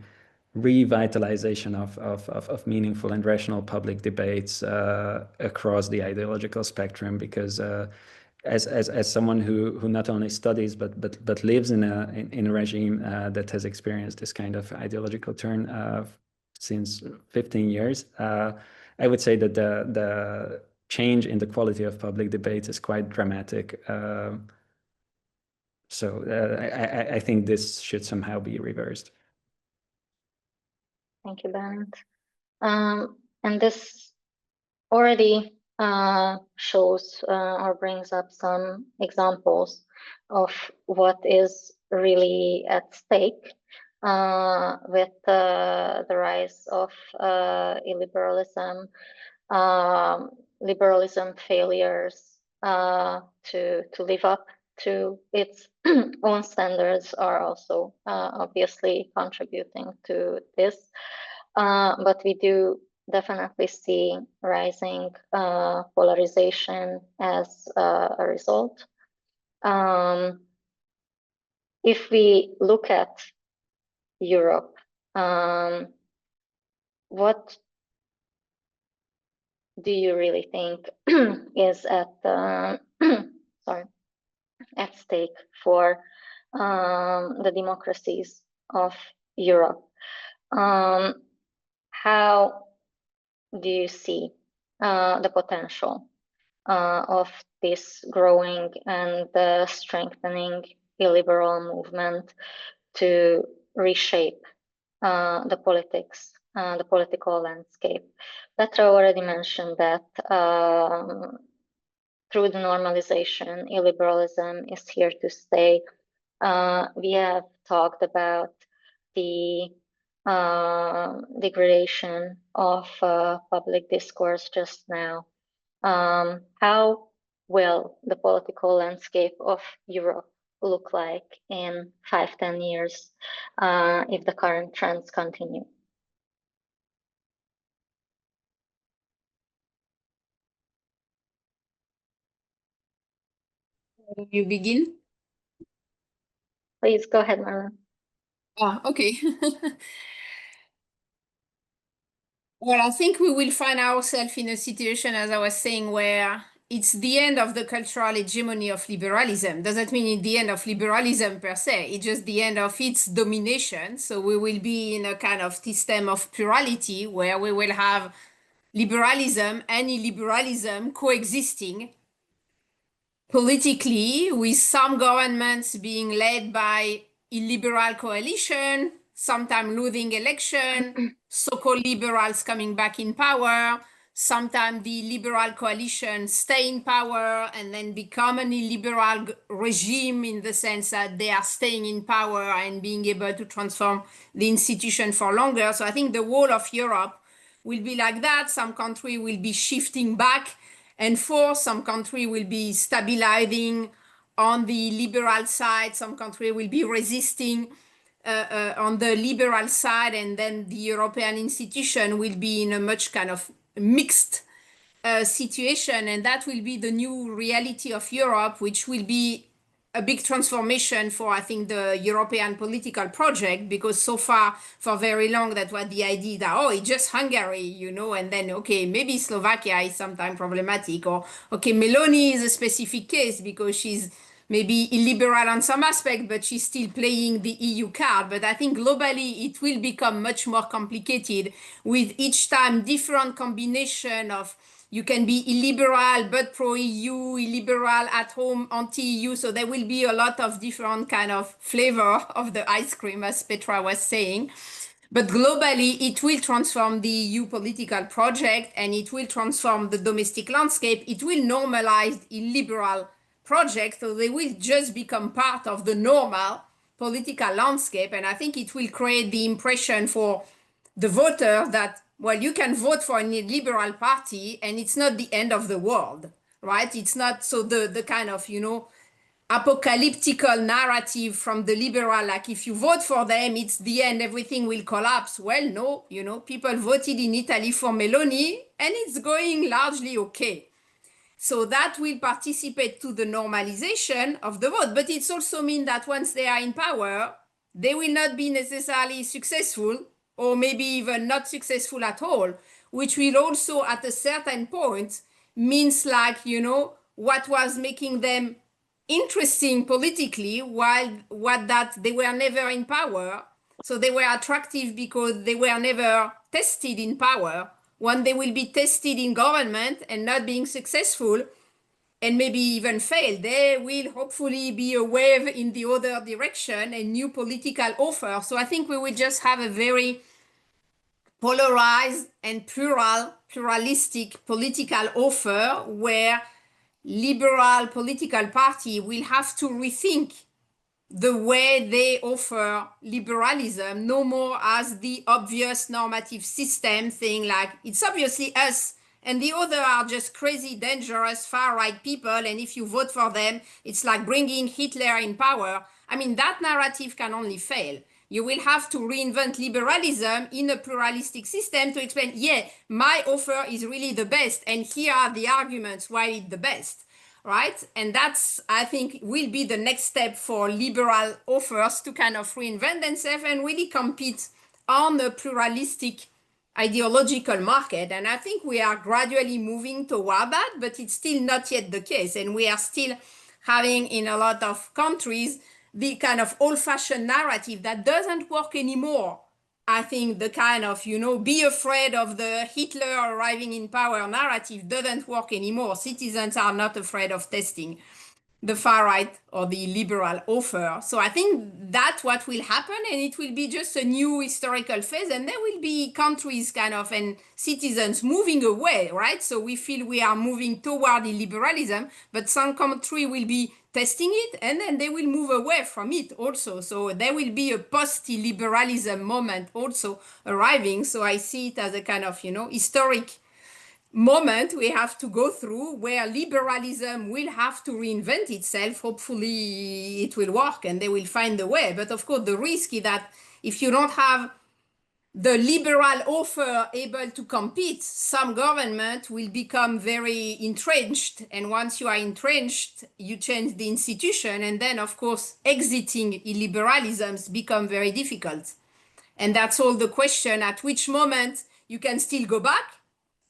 revitalization of meaningful and rational public debates across the ideological spectrum, because as someone who not only studies but lives in a regime that has experienced this kind of ideological turn since 15 years, I would say that the change in the quality of public debates is quite dramatic. So I think this should somehow be reversed. Thank you, Bálint. And this already shows or brings up some examples of what is really at stake with the rise of illiberalism, liberalism failures to live up to its own standards are also obviously contributing to this. But we do definitely see rising polarization as a result. If we look at Europe, what do you really think is at at stake for the democracies of Europe? How do you see the potential of this growing and strengthening illiberal movement to reshape the politics, the political landscape? Petra already mentioned that through the normalization, illiberalism is here to stay. We have talked about the degradation of public discourse just now. How will the political landscape of Europe look like in 5-10 years if the current trends continue? You begin? Please go ahead, Marlene. Okay. Well, I think we will find ourselves in a situation, as I was saying, where it's the end of the cultural hegemony of liberalism. Doesn't mean it's the end of liberalism per se. It's just the end of its domination. So we will be in a kind of system of plurality where we will have liberalism and illiberalism coexisting politically, with some governments being led by illiberal coalition, sometimes losing election, so-called liberals coming back in power, sometimes the liberal coalition stay in power and then become an illiberal regime in the sense that they are staying in power and being able to transform the institution for longer. So I think the whole of Europe will be like that. Some country will be shifting back and forth. Some country will be stabilizing on the liberal side. Some country will be resisting on the liberal side. And then the European institution will be in a much kind of mixed situation. And that will be the new reality of Europe, which will be a big transformation for, I think, the European political project, because so far, for very long, that was the idea that, oh, it's just Hungary, you know, and then, okay, maybe Slovakia is sometimes problematic, or, okay, Meloni is a specific case because she's maybe illiberal on some aspect, but she's still playing the EU card. But I think globally, it will become much more complicated with each time different combination of, you can be illiberal but pro-EU, illiberal at home, anti-EU. So there will be a lot of different kind of flavor of the ice cream, as Petra was saying. But globally, it will transform the EU political project, and it will transform the domestic landscape. It will normalize illiberal projects, so they will just become part of the normal political landscape. And I think it will create the impression for the voter that, well, you can vote for a liberal party and it's not the end of the world, right? It's not so the kind of, you know, apocalyptical narrative from the liberal, like if you vote for them, it's the end, everything will collapse. Well, no, you know, people voted in Italy for Meloni and it's going largely okay. So that will participate to the normalization of the vote. But it's also mean that once they are in power, they will not be necessarily successful, or maybe even not successful at all, which will also at a certain point means, like, you know, what was making them interesting politically, while what that they were never in power. So they were attractive because they were never tested in power. When they will be tested in government and not being successful, and maybe even fail, there will hopefully be a wave in the other direction, a new political offer. So I think we will just have a very polarized and pluralistic political offer where liberal political party will have to rethink the way they offer liberalism, no more as the obvious normative system thing, like it's obviously us and the other are just crazy, dangerous, far-right people, and if you vote for them, it's like bringing Hitler in power. I mean, that narrative can only fail. You will have to reinvent liberalism in a pluralistic system to explain, yeah, my offer is really the best, and here are the arguments why it's the best, right? And that's, I think, will be the next step for liberal offers to kind of reinvent themselves and really compete on the pluralistic ideological market. And I think we are gradually moving toward that, but it's still not yet the case. And we are still having in a lot of countries the kind of old-fashioned narrative that doesn't work anymore. I think the kind of, be afraid of the Hitler arriving in power narrative doesn't work anymore. Citizens are not afraid of testing the far right or the liberal offer. So I think that's what will happen, and it will be just a new historical phase, and there will be countries kind of and citizens moving away, right? So we feel we are moving toward illiberalism, but some country will be testing it and then they will move away from it also. So there will be a post-illiberalism moment also arriving. So I see it as a kind of, historic moment we have to go through where liberalism will have to reinvent itself. Hopefully it will work and they will find a way. But of course, the risk is that if you don't have the liberal offer able to compete, some government will become very entrenched. And once you are entrenched, you change the institution. And then, of course, exiting illiberalisms become very difficult. And that's all the question, at which moment you can still go back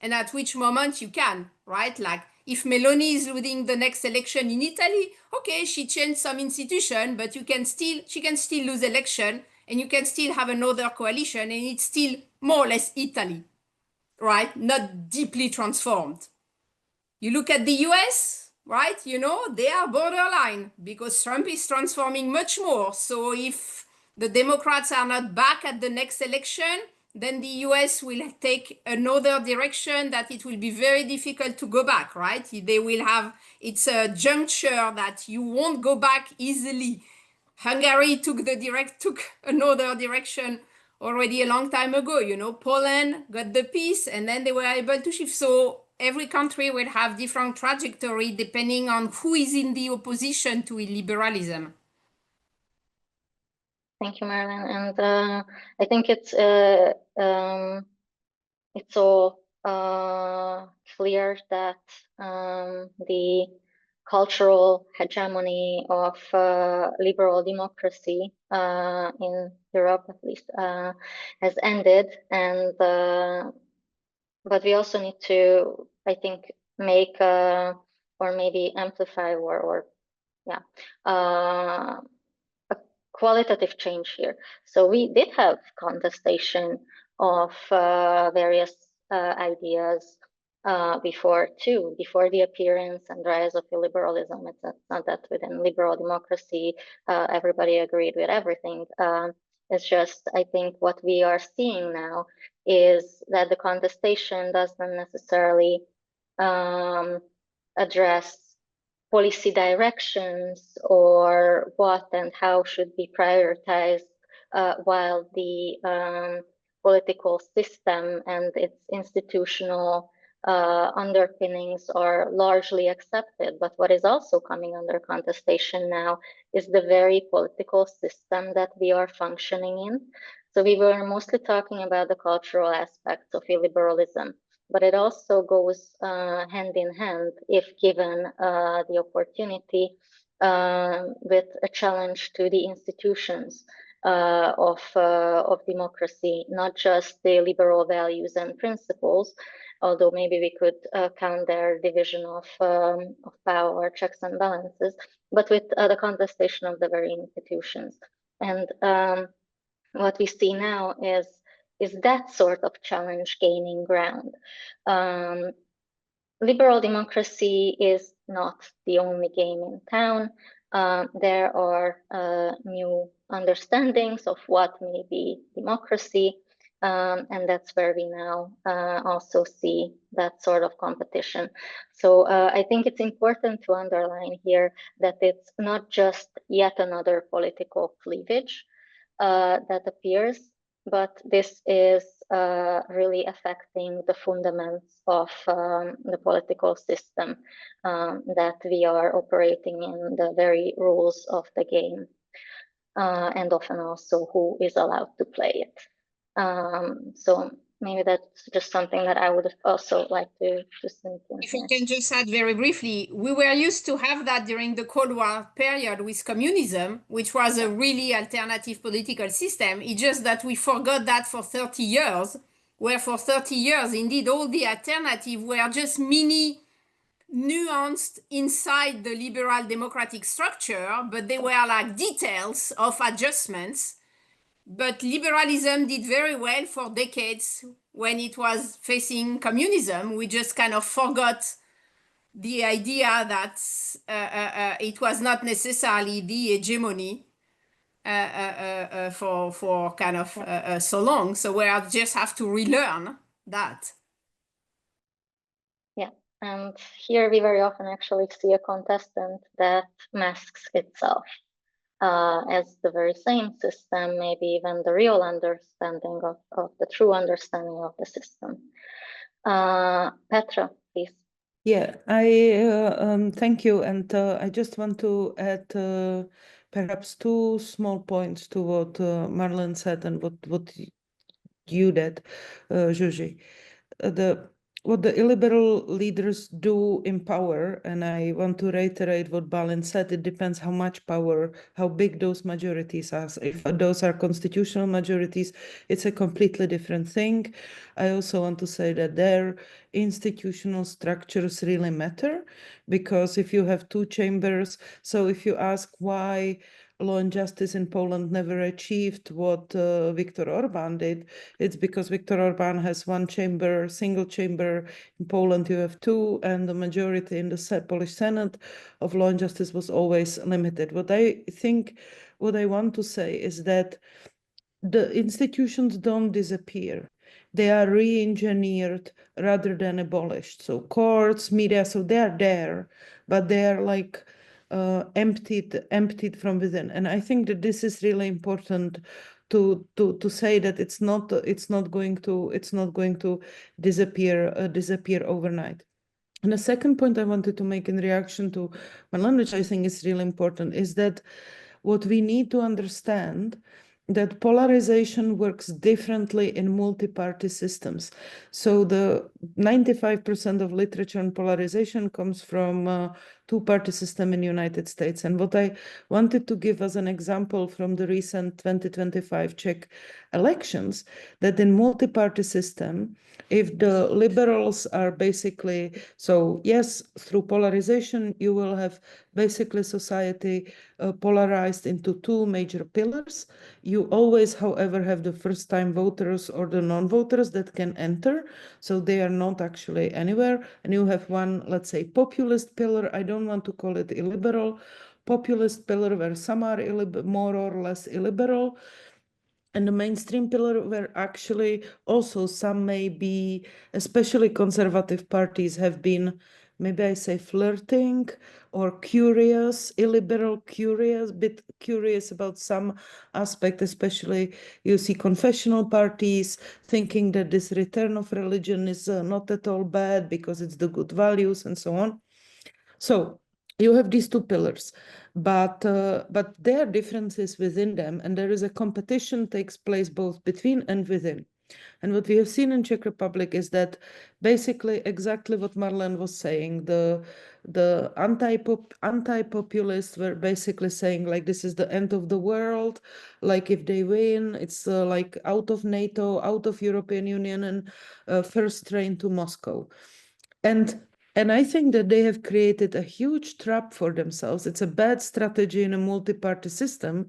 and at which moment you can, right? Like if Meloni is losing the next election in Italy, okay, she changed some institution, but she can still lose election and you can still have another coalition and it's still more or less Italy, right? Not deeply transformed. You look at the US, right? They are borderline because Trump is transforming much more. So if the Democrats are not back at the next election, then the US will take another direction that it will be very difficult to go back, right? They will have, it's a juncture that you won't go back easily. Hungary took another direction already a long time ago. Poland got the peace and then they were able to shift. So every country will have different trajectory depending on who is in the opposition to illiberalism. Thank you, Marlene. And I think it's all clear that the cultural hegemony of liberal democracy in Europe, at least, has ended. And but we also need to, I think, make or maybe amplify a qualitative change here. So we did have contestation of various ideas before the appearance and rise of illiberalism. It's not that within liberal democracy everybody agreed with everything. It's just, I think what we are seeing now is that the contestation doesn't necessarily address policy directions or what and how should be prioritized while the political system and its institutional underpinnings are largely accepted. But what is also coming under contestation now is the very political system that we are functioning in. So we were mostly talking about the cultural aspects of illiberalism, but it also goes hand in hand, if given the opportunity, with a challenge to the institutions of democracy, not just the liberal values and principles, although maybe we could count their division of power, checks and balances, but with the contestation of the very institutions. And what we see now is that sort of challenge gaining ground. Liberal democracy is not the only game in town. There are new understandings of what may be democracy. And that's where we now also see that sort of competition. So I think it's important to underline here that it's not just yet another political cleavage that appears, but this is really affecting the fundamentals of the political system that we are operating in, the very rules of the game, and often also who is allowed to play it. So maybe that's just something that I would also like to sneak in. If I can just add very briefly, we were used to have that during the Cold War period with communism, which was a really alternative political system. It's just that we forgot that for 30 years, where for 30 years, indeed, all the alternatives were just mini nuanced inside the liberal democratic structure, but they were like details of adjustments. But liberalism did very well for decades when it was facing communism. We just kind of forgot the idea that it was not necessarily the hegemony for kind of so long. So we just have to relearn that. Yeah, and here we very often actually see a contestant that masks itself as the very same system, maybe even the real understanding of the true understanding of the system. Petra, please. Yeah, I thank you, and I just want to add perhaps two small points to what Marlene said and what you did, Zsuzsi. What the illiberal leaders do in power, and I want to reiterate what Bálint said, it depends how much power, how big those majorities are. If those are constitutional majorities, it's a completely different thing. I also want to say that their institutional structures really matter, because if you have two chambers, so if you ask why law and justice in Poland never achieved what Viktor Orbán did, it's because Viktor Orbán has one chamber, single chamber. In Poland, you have two, and the majority in the Polish Senate of law and justice was always limited. What I want to say is that the institutions don't disappear. They are re-engineered rather than abolished. So courts, media, so they are there, but they are like emptied from within. And I think that this is really important to say that it's not going to disappear overnight. And the second point I wanted to make in reaction to Marlene, which I think is really important, is that what we need to understand that polarization works differently in multi-party systems. So the 95% of literature on polarization comes from two-party system in the United States. And what I wanted to give as an example from the recent 2025 Czech elections, that in multi-party system, if the liberals are basically, so yes, through polarization, you will have basically society polarized into two major pillars. You always, however, have the first-time voters or the non-voters that can enter, so they are not actually anywhere. And you have one, let's say, populist pillar. I don't want to call it illiberal. Populist pillar where some are more or less illiberal. And the mainstream pillar where actually also some may be, especially conservative parties have been, maybe I say flirting or curious, illiberal curious, bit curious about some aspect, especially you see confessional parties thinking that this return of religion is not at all bad because it's the good values and so on. So you have these two pillars, but there are differences within them, and there is a competition takes place both between and within. And what we have seen in Czech Republic is that basically exactly what Marlene was saying, the anti-populists were basically saying like this is the end of the world, like if they win, it's like out of NATO, out of European Union, and first train to Moscow. And I think that they have created a huge trap for themselves. It's a bad strategy in a multi-party system,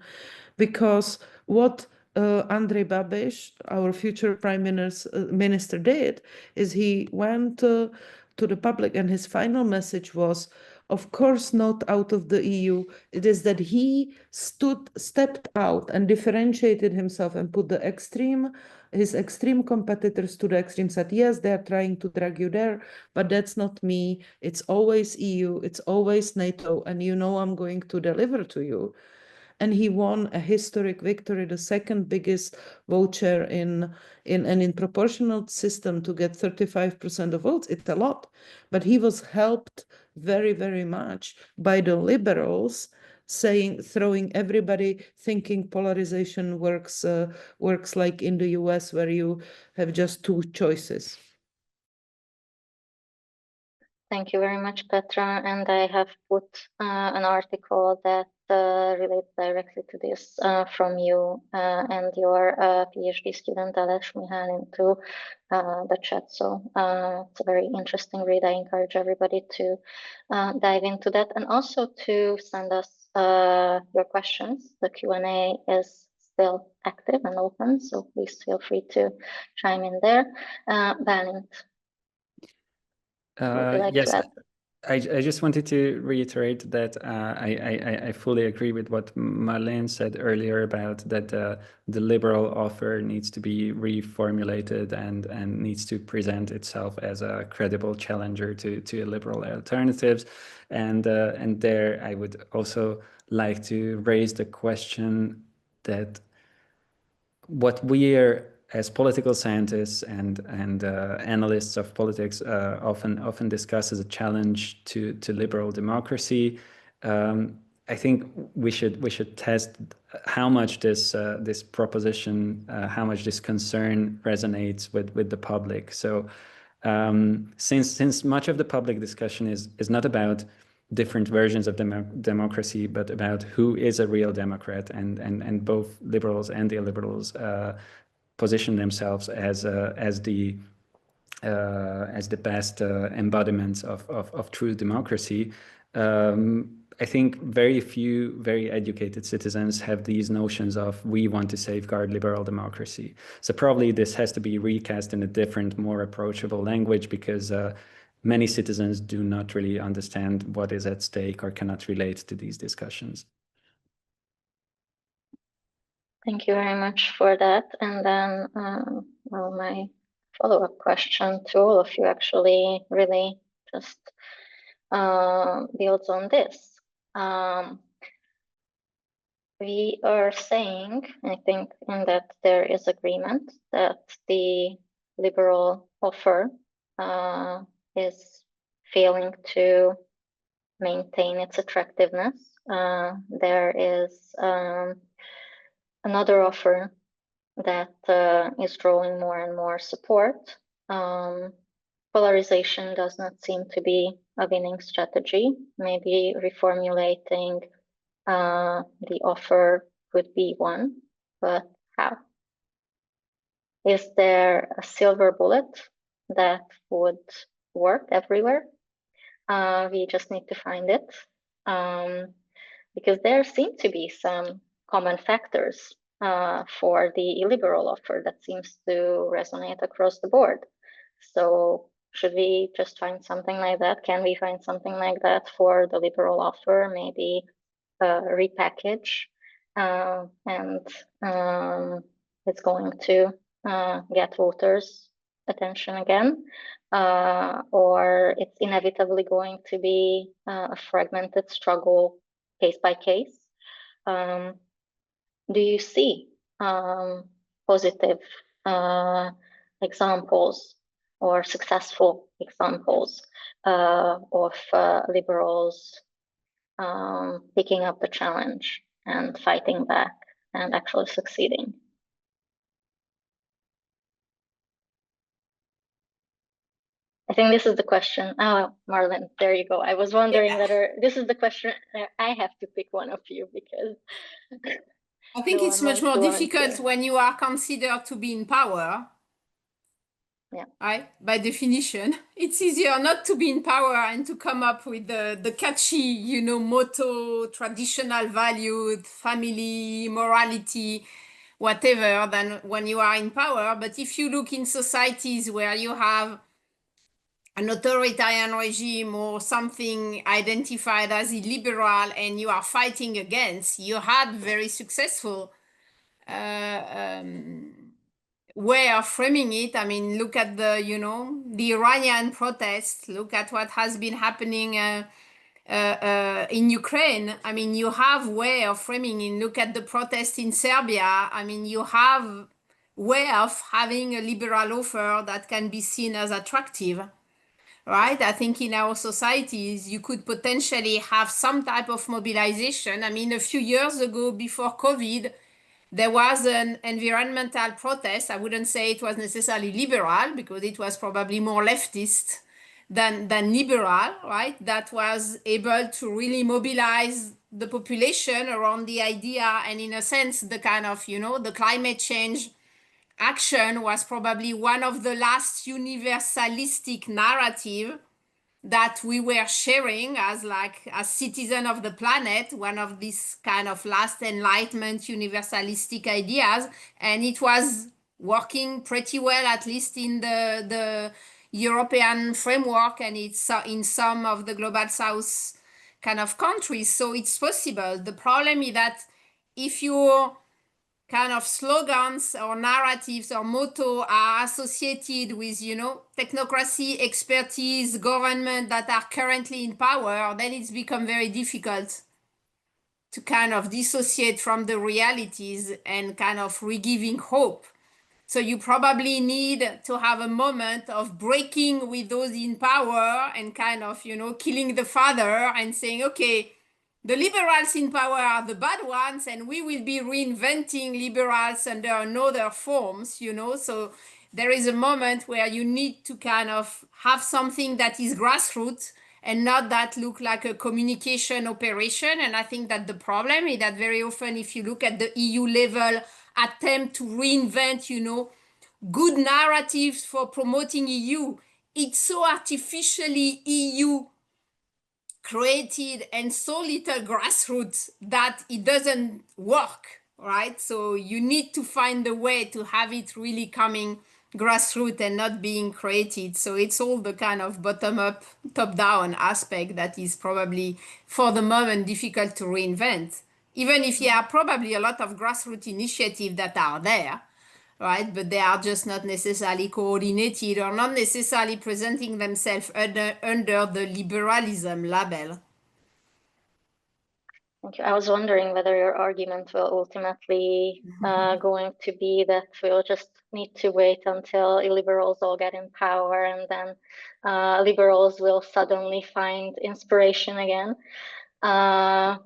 because what Andrej Babiš, our future prime minister, did is he went to the public, and his final message was, Of course, not out of the EU. It is that he stepped out and differentiated himself and put his extreme competitors to the extreme side. Yes, they are trying to drag you there, but that's not me. It's always EU, it's always NATO, and you know I'm going to deliver to you. And he won a historic victory, the second biggest vote share in proportional system to get 35% of votes. It's a lot, but he was helped very, very much by the liberals throwing everybody thinking polarization works like in the US where you have just two choices. Thank you very much, Petra. And I have put an article that relates directly to this from you and your PhD student, Alesh Mihal, into the chat. So it's a very interesting read. I encourage everybody to dive into that and also to send us your questions. The Q&A is still active and open, so please feel free to chime in there. Bálint, would you like Yes, to add? I just wanted to reiterate that I fully agree with what Marlene said earlier about that the liberal offer needs to be reformulated and needs to present itself as a credible challenger to liberal alternatives. And there I would also like to raise the question that what we are as political scientists and analysts of politics often discuss as a challenge to liberal democracy. I think we should test how much this proposition, how much this concern resonates with the public. So since much of the public discussion is not about different versions of democracy, but about who is a real democrat, and both liberals and the illiberals position themselves as the best embodiments of true democracy. I think very few very educated citizens have these notions of we want to safeguard liberal democracy. So probably this has to be recast in a different, more approachable language, because many citizens do not really understand what is at stake or cannot relate to these discussions. Thank you very much for that. And then well, my follow-up question to all of you actually really just builds on this. We are saying, I think, in that there is agreement that the liberal offer is failing to maintain its attractiveness. There is another offer that is drawing more and more support. Polarization does not seem to be a winning strategy. Maybe reformulating the offer could be one, but how? Is there a silver bullet that would work everywhere? We just need to find it, because there seem to be some common factors for the illiberal offer that seems to resonate across the board. So should we just find something like that? Can we find something like that for the liberal offer? Maybe repackage, and it's going to get voters' attention again, or it's inevitably going to be a fragmented struggle case by case. Do you see positive examples or successful examples of liberals picking up the challenge and fighting back and actually succeeding? I think this is the question. Oh, Marlene, there you go. I was wondering whether this is the question. I have to pick one of you because I think it's much more difficult when you are considered to be in power. Yeah. Right? By definition, it's easier not to be in power and to come up with the catchy, motto, traditional values, family, morality, whatever, than when you are in power. But if you look in societies where you have an authoritarian regime or something identified as illiberal and you are fighting against, you had very successful way of framing it. I mean, look at the, you know, the Iranian protests, look at what has been happening in Ukraine. I mean, you have way of framing it. Look at the protest in Serbia. I mean, you have way of having a liberal offer that can be seen as attractive. Right? I think in our societies, you could potentially have some type of mobilization. I mean, a few years ago, before COVID, there was an environmental protest. I wouldn't say it was necessarily liberal because it was probably more leftist than liberal, right? That was able to really mobilize the population around the idea and in a sense, the kind of, you know, the climate change action was probably one of the last universalistic narrative that we were sharing as citizen of the planet, one of these kind of last enlightenment universalistic ideas, and it was working pretty well, at least in the European framework, and it's in some of the global south kind of countries. So it's possible. The problem is that if you kind of slogans or narratives or motto are associated with, you know, technocracy, expertise, government that are currently in power, then it's become very difficult to kind of dissociate from the realities and kind of re-giving hope. So you probably need to have a moment of breaking with those in power and kind of, you know, killing the father and saying, okay, the liberals in power are the bad ones, and we will be reinventing liberals under another forms, you know. So there is a moment where you need to kind of have something that is grassroots and not that look like a communication operation. And I think that the problem is that very often, if you look at the EU level attempt to reinvent, you know, good narratives for promoting EU, it's so artificially EU created and so little grassroots that it doesn't work, right? So you need to find a way to have it really coming grassroots and not being created. So it's all the kind of bottom-up, top-down aspect that is probably, for the moment, difficult to reinvent. Even if there are probably a lot of grassroots initiatives that are there, right? But they are just not necessarily coordinated or not necessarily presenting themselves under the liberalism label. Thank you. I was wondering whether your argument will ultimately going to be that we'll just need to wait until illiberals all get in power and then liberals will suddenly find inspiration again. Yeah,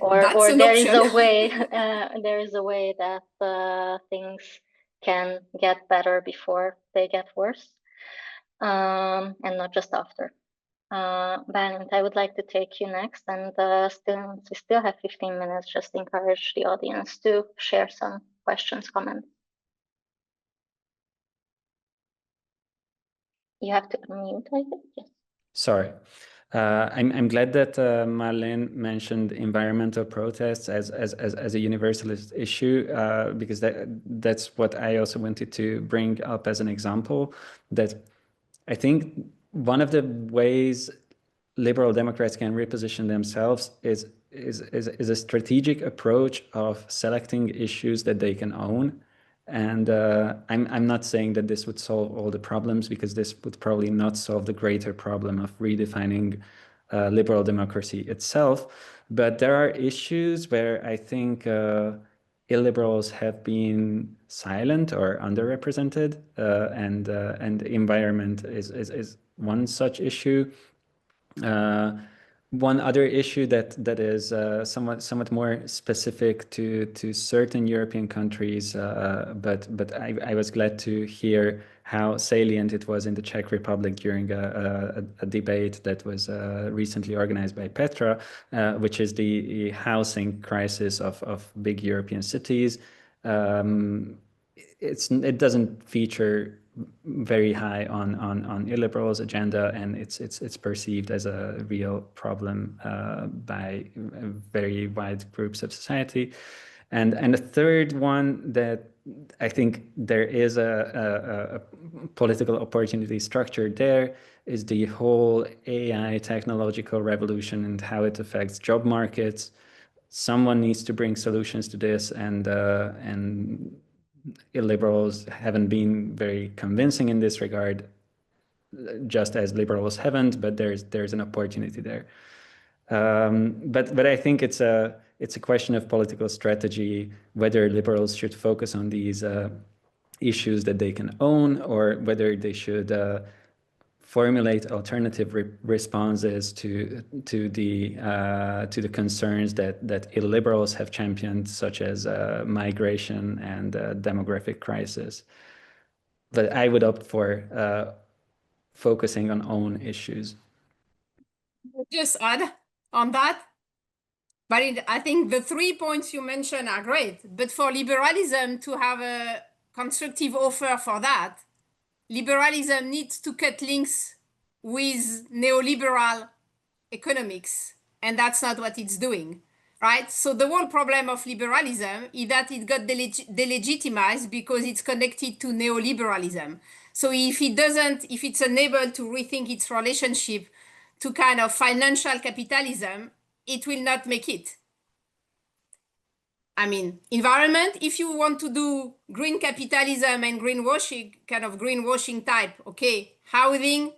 or that's an there option. is a way there is a way that things can get better before they get worse, and not just after. Bálint, I would like to take you next, and since we still have 15 minutes, just encourage the audience to share some questions, comments. You have to unmute, I think. Yes. Sorry. I'm glad that Marlene mentioned environmental protests as a universalist issue, because that's what I also wanted to bring up as an example. That I think one of the ways liberal Democrats can reposition themselves is a strategic approach of selecting issues that they can own. And I'm not saying that this would solve all the problems, because this would probably not solve the greater problem of redefining liberal democracy itself. But there are issues where I think illiberals have been silent or underrepresented, and the environment is one such issue. One other issue that is somewhat more specific to certain European countries, but I was glad to hear how salient it was in the Czech Republic during a debate that was recently organized by Petra, which is the housing crisis of big European cities. It doesn't feature very high on illiberals' agenda, and it's perceived as a real problem by very wide groups of society. And a third one that I think there is a political opportunity structure there is the whole AI technological revolution and how it affects job markets. Someone needs to bring solutions to this, and illiberals haven't been very convincing in this regard, just as liberals haven't, but there's an opportunity there. But I think it's a question of political strategy, whether liberals should focus on these issues that they can own, or whether they should formulate alternative responses to the concerns that illiberals have championed, such as migration and demographic crisis. But I would opt for focusing on own issues. Just add on that. But I think the 3 points you mentioned are great. But for liberalism to have a constructive offer for that, liberalism needs to cut links with neoliberal economics. And that's not what it's doing, right? So the whole problem of liberalism is that it got delegitimized because it's connected to neoliberalism. So if it's unable to rethink its relationship to kind of financial capitalism, it will not make it. I mean, environment, if you want to do green capitalism and greenwashing, kind of greenwashing type, okay, housing,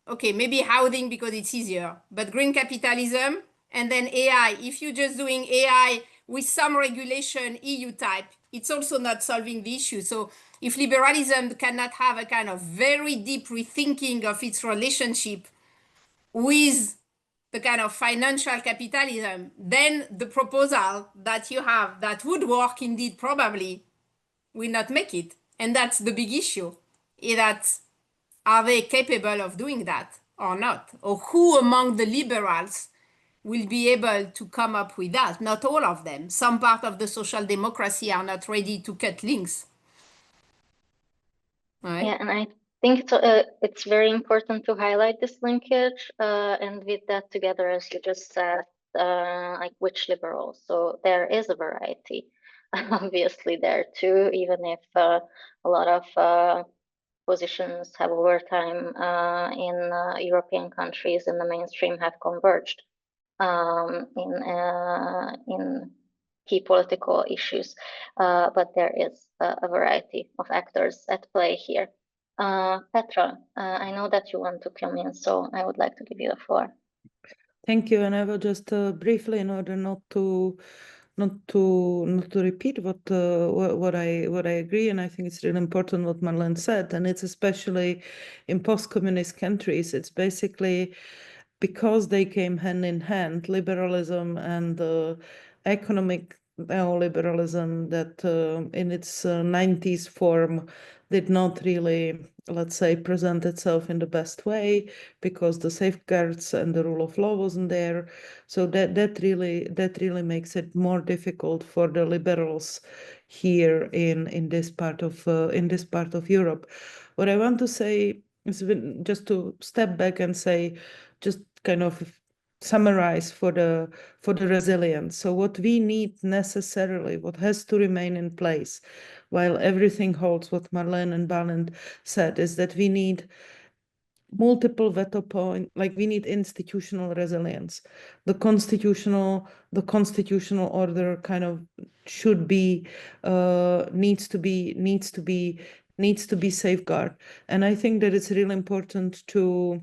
okay, maybe housing because it's easier, but green capitalism and then AI, if you're just doing AI with some regulation EU type, it's also not solving the issue. So if liberalism cannot have a kind of very deep rethinking of its relationship with the kind of financial capitalism, then the proposal that you have that would work indeed probably will not make it. And that's the big issue, is that are they capable of doing that or not? Or who among the liberals will be able to come up with that? Not all of them. Some part of the social democracy are not ready to cut links. Right? Yeah, and I think it's very important to highlight this linkage, and with that together, as you just said, like which liberals. So there is a variety, obviously there too, even if a lot of positions have over time in European countries in the mainstream have converged in key political issues, but there is a variety of actors at play here. Petra, I know that you want to come in, so I would like to give you the floor. Thank you, and I will just briefly, in order not to repeat what I agree, and I think it's really important what Marlene said, and it's especially in post-communist countries. It's basically because they came hand in hand, liberalism and economic neoliberalism that in its 90s form did not really, let's say, present itself in the best way because the safeguards and the rule of law wasn't there. So that really makes it more difficult for the liberals here in this part of Europe. What I want to say is just to step back and say, just kind of summarize for the resilience. So what we need necessarily, what has to remain in place, while everything holds what Marlene and Bálint said, is that we need multiple veto points, like we need institutional resilience. The constitutional order kind of should be needs to be safeguarded. And I think that it's really important to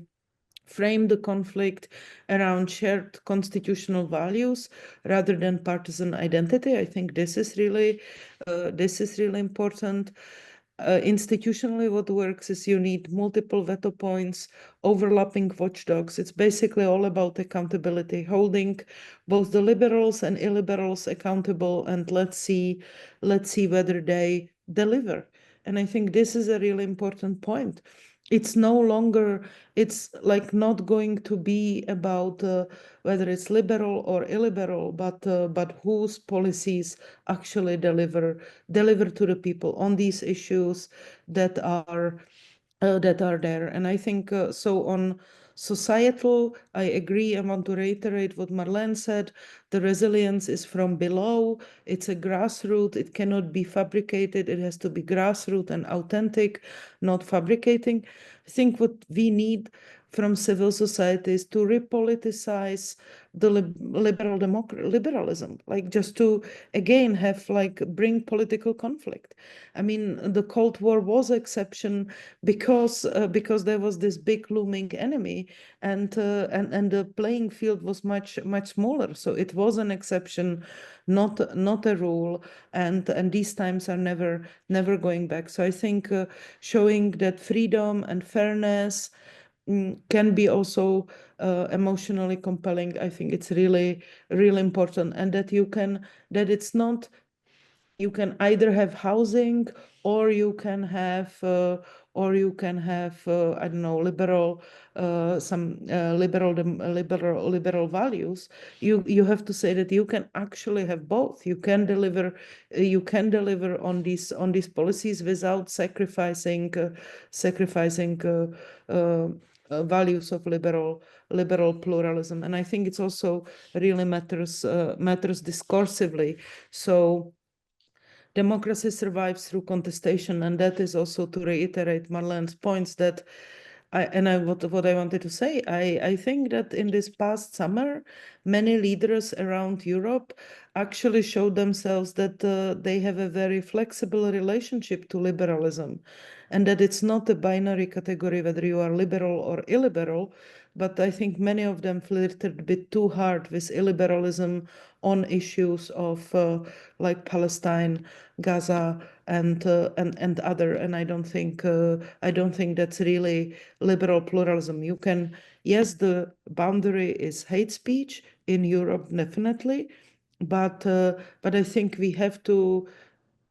frame the conflict around shared constitutional values rather than partisan identity. I think this is really important. Institutionally, what works is you need multiple veto points, overlapping watchdogs. It's basically all about accountability, holding both the liberals and illiberals accountable, and let's see whether they deliver. And I think this is a really important point. It's no longer, it's like not going to be about whether it's liberal or illiberal, but whose policies actually deliver to the people on these issues that are there. And I think so societal. I agree. I want to reiterate what Marlene said. The resilience is from below. It's a grassroots. It cannot be fabricated. It has to be grassroots and authentic, not fabricating. I think what we need from civil society is to repoliticize the liberalism, like just to again have like bring political conflict. I mean, the Cold War was exception because there was this big looming enemy, and the playing field was much smaller. So it was an exception, not a rule, and these times are never going back. So I think showing that freedom and fairness can be also emotionally compelling. I think it's really important, and that it's not, you can either have housing or you can have I don't know, liberal values. You have to say that you can actually have both. You can deliver on these policies without sacrificing values of liberal pluralism. And I think it's also really matters discursively. So democracy survives through contestation, and that is also to reiterate Marlene's points that what I wanted to say. I think that in this past summer, many leaders around Europe actually showed themselves that they have a very flexible relationship to liberalism, and that it's not a binary category whether you are liberal or illiberal. But I think many of them flirted a bit too hard with illiberalism on issues of like Palestine, Gaza, and other. And I don't think that's really liberal pluralism. You can, yes, the boundary is hate speech in Europe, definitely, but I think we have to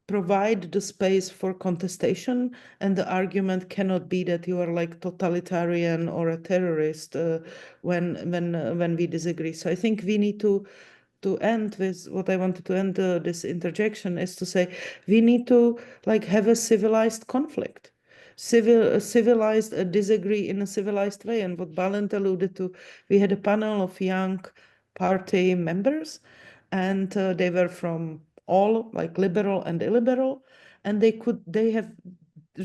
provide the space for contestation, and the argument cannot be that you are like totalitarian or a terrorist when we disagree. So I think we need to end with what I wanted to end this interjection is to say we need to like have a civilized conflict, civilized disagree in a civilized way. And what Bálint alluded to, we had a panel of young party members, and they were from all like liberal and illiberal, and they have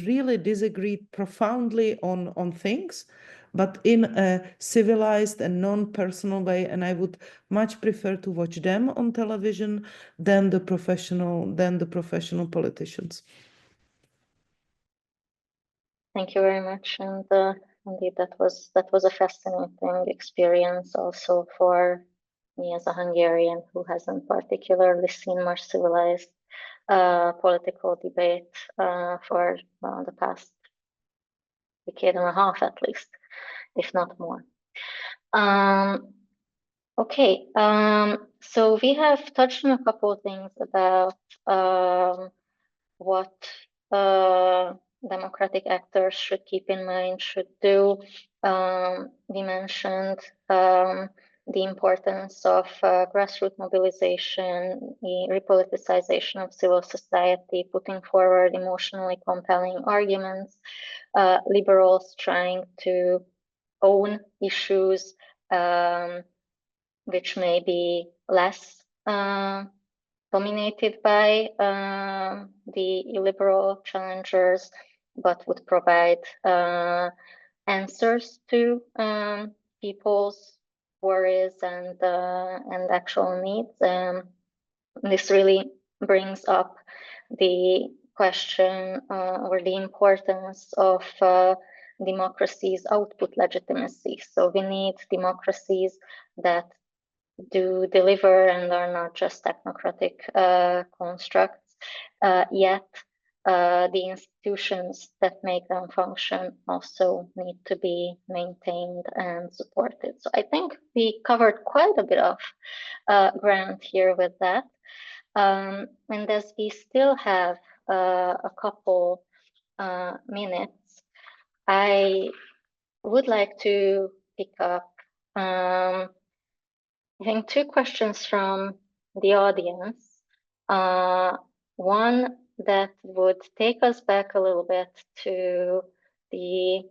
really disagreed profoundly on things, but in a civilized and non-personal way. And I would much prefer to watch them on television than the professional politicians. Thank you very much. And indeed, that was a fascinating experience also for me as a Hungarian who hasn't particularly seen much civilized political debate for the past decade and a half, at least, if not more. Okay, so we have touched on a couple of things about what democratic actors should keep in mind, should do. We mentioned the importance of grassroots mobilization, the repoliticization of civil society, putting forward emotionally compelling arguments, liberals trying to own issues which may be less dominated by the illiberal challengers, but would provide answers to people's worries and actual needs. This really brings up the question or the importance of democracy's output legitimacy. So we need democracies that do deliver and are not just technocratic constructs, yet the institutions that make them function also need to be maintained and supported. So I think we covered quite a bit of ground here with that. And as we still have a couple minutes, I would like to pick up I think two questions from the audience. One that would take us back a little bit to the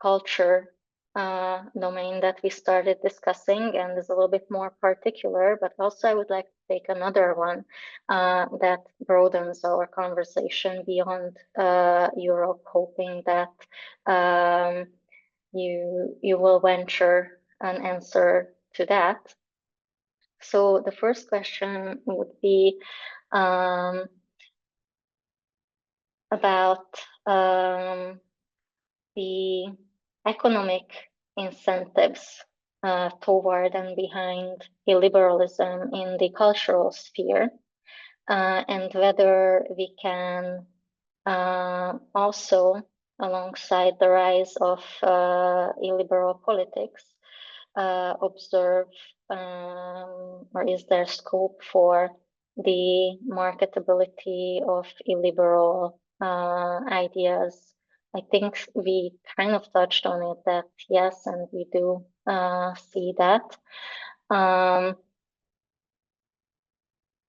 culture domain that we started discussing and is a little bit more particular, but also I would like to take another one that broadens our conversation beyond Europe, hoping that you will venture an answer to that. So the first question would be about the economic incentives toward and behind illiberalism in the cultural sphere, and whether we can also, alongside the rise of illiberal politics, observe or is there scope for the marketability of illiberal ideas. I think we kind of touched on it that yes, and we do see that.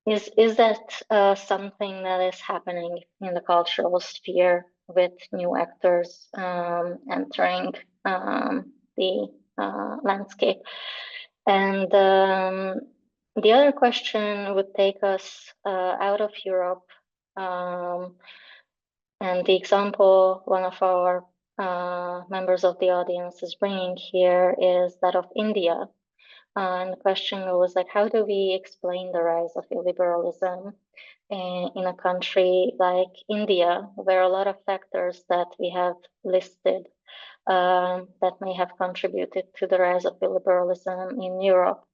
Is that something that is happening in the cultural sphere with new actors entering the landscape? And the other question would take us out of Europe. And the example one of our members of the audience is bringing here is that of India. And the question was like, how do we explain the rise of illiberalism in a country like India, where a lot of factors that we have listed that may have contributed to the rise of illiberalism in Europe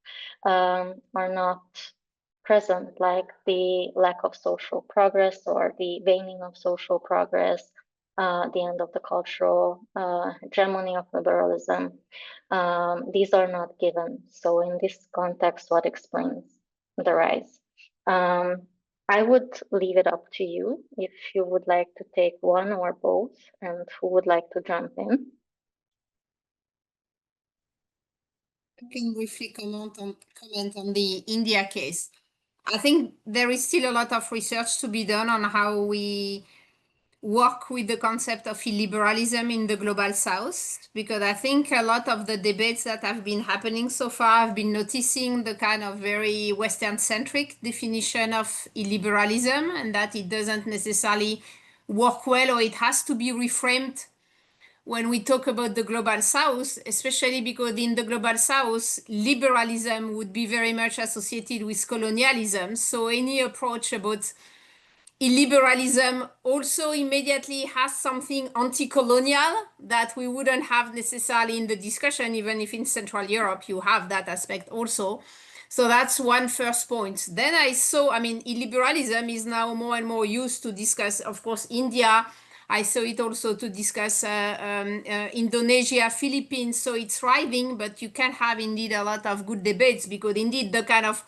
are not present, like the lack of social progress or the waning of social progress, the end of the cultural hegemony of liberalism. These are not given. So in this context, what explains the rise? I would leave it up to you if you would like to take one or both, and who would like to jump in. I can briefly comment on the India case. I think there is still a lot of research to be done on how we work with the concept of illiberalism in the global south, because I think a lot of the debates that have been happening so far have been noticing the kind of very Western-centric definition of illiberalism, and that it doesn't necessarily work well, or it has to be reframed when we talk about the global south, especially because in the global south, liberalism would be very much associated with colonialism. So any approach about illiberalism also immediately has something anti-colonial that we wouldn't have necessarily in the discussion, even if in Central Europe you have that aspect also. So that's one first point. Then illiberalism is now more and more used to discuss, of course, India. I saw it also to discuss Indonesia, Philippines, so it's thriving, but you can have indeed a lot of good debates, because indeed the kind of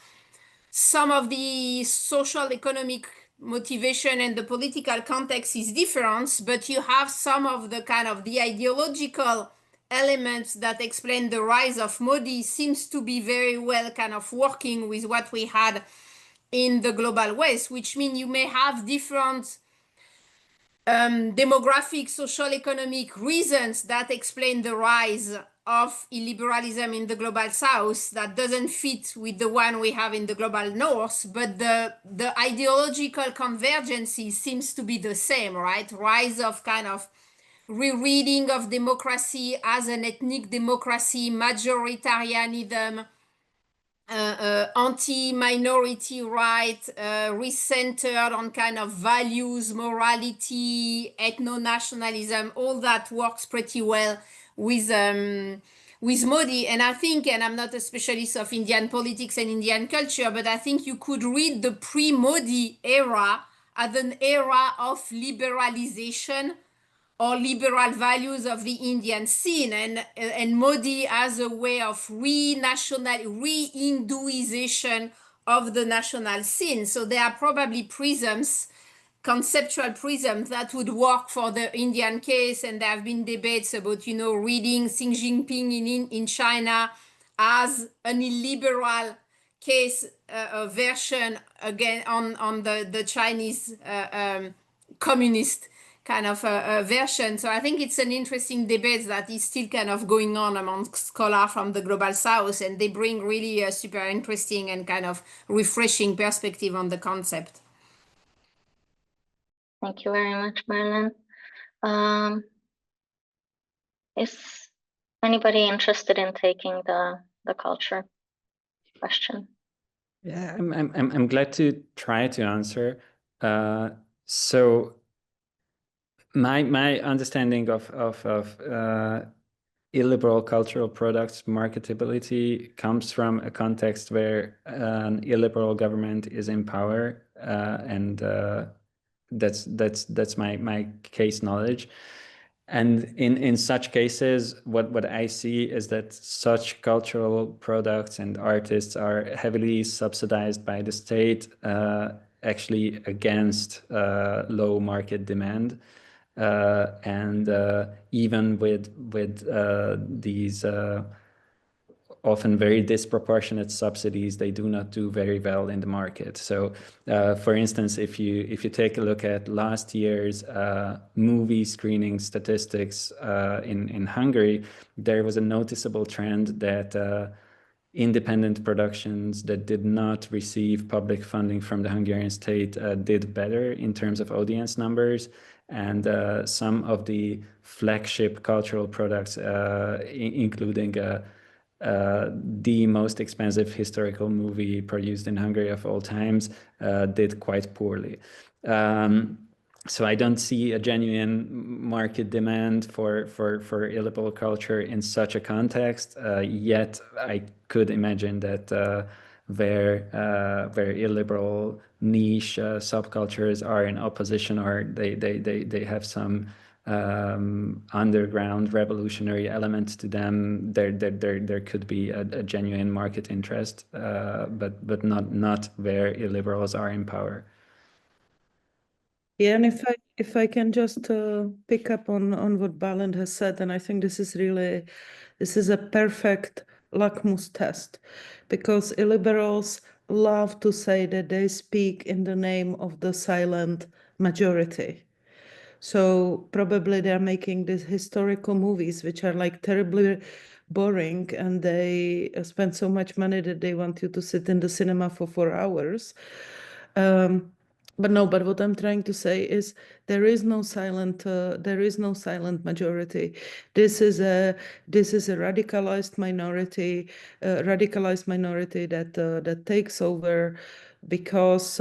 some of the social economic motivation and the political context is different, but you have some of the kind of the ideological elements that explain the rise of Modi seems to be very well kind of working with what we had in the global West, which means you may have different demographic, social economic reasons that explain the rise of illiberalism in the global south that doesn't fit with the one we have in the global north, but the ideological convergence seems to be the same, right? Rise of kind of rereading of democracy as an ethnic democracy, majoritarianism, anti-minority right, recentered on kind of values, morality, ethno-nationalism, all that works pretty well with Modi. And I think, and I'm not a specialist of Indian politics and Indian culture, but I think you could read the pre-Modi era as an era of liberalization or liberal values of the Indian scene, and Modi as a way of re-Hinduization of the national scene. So there are probably prisms, conceptual prisms that would work for the Indian case, and there have been debates about, reading Xi Jinping in China as an illiberal case, version again on the Chinese communist kind of a version. So I think it's an interesting debate that is still kind of going on among scholars from the Global South, and they bring really a super interesting and kind of refreshing perspective on the concept. Thank you very much, Marlene. Is anybody interested in taking the culture question? Yeah, I'm glad to try to answer. So my understanding of illiberal cultural products marketability comes from a context where an illiberal government is in power, and that's my case knowledge. And in such cases, what I see is that such cultural products and artists are heavily subsidized by the state, actually against low market demand. And even with these often very disproportionate subsidies, they do not do very well in the market. So, for instance, if you take a look at last year's movie screening statistics in Hungary, there was a noticeable trend that independent productions that did not receive public funding from the Hungarian state did better in terms of audience numbers. And some of the flagship cultural products, including the most expensive historical movie produced in Hungary of all times, did quite poorly. So I don't see a genuine market demand for illiberal culture in such a context. Yet I could imagine that where illiberal niche subcultures are in opposition, or they have some underground revolutionary elements to them, there could be a genuine market interest, but not where illiberals are in power. Yeah, and if I can just pick up on what Bálint has said, and I think this is a perfect lakmus test, because illiberals love to say that they speak in the name of the silent majority. So probably they're making these historical movies which are like terribly boring, and they spend so much money that they want you to sit in the cinema for 4 hours. But what I'm trying to say is there is no silent majority. This is a radicalized minority, that takes over because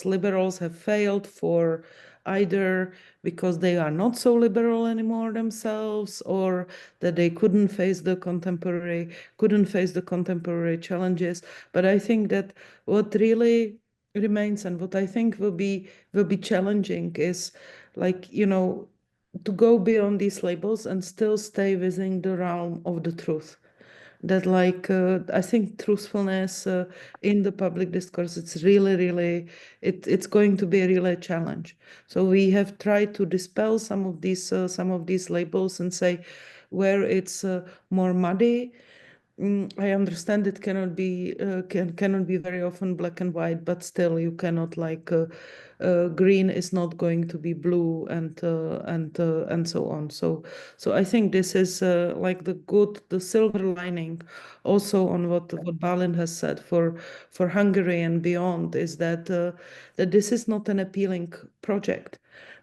liberals have failed, for either because they are not so liberal anymore themselves, or that they couldn't face the contemporary challenges. But I think that what really remains, and what I think will be challenging, is, like, to go beyond these labels and still stay within the realm of the truth. That, like, I think truthfulness in the public discourse, it's really it's going to be really a challenge. So we have tried to dispel some of these labels and say where it's more muddy. I understand it cannot be very often black and white, but still you cannot, like, green is not going to be blue, and so on. So I think this is like the silver lining also on what Bálint has said for Hungary and beyond, is that that this is not an appealing project,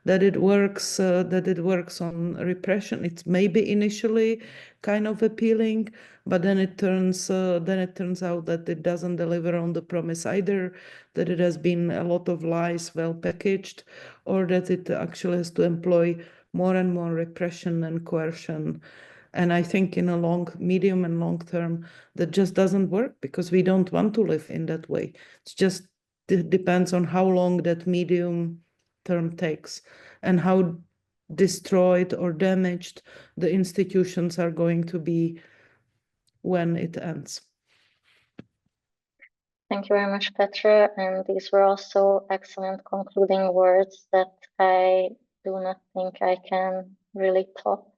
that it works on repression. It's maybe initially kind of appealing, but then it turns out that it doesn't deliver on the promise either, that it has been a lot of lies well packaged, or that it actually has to employ more and more repression and coercion. And I think in a medium and long term, that just doesn't work, because we don't want to live in that way. It's just, it depends on how long that medium term takes, and how destroyed or damaged the institutions are going to be when it ends. Thank you very much, Petra. And these were also excellent concluding words that I do not think I can really top.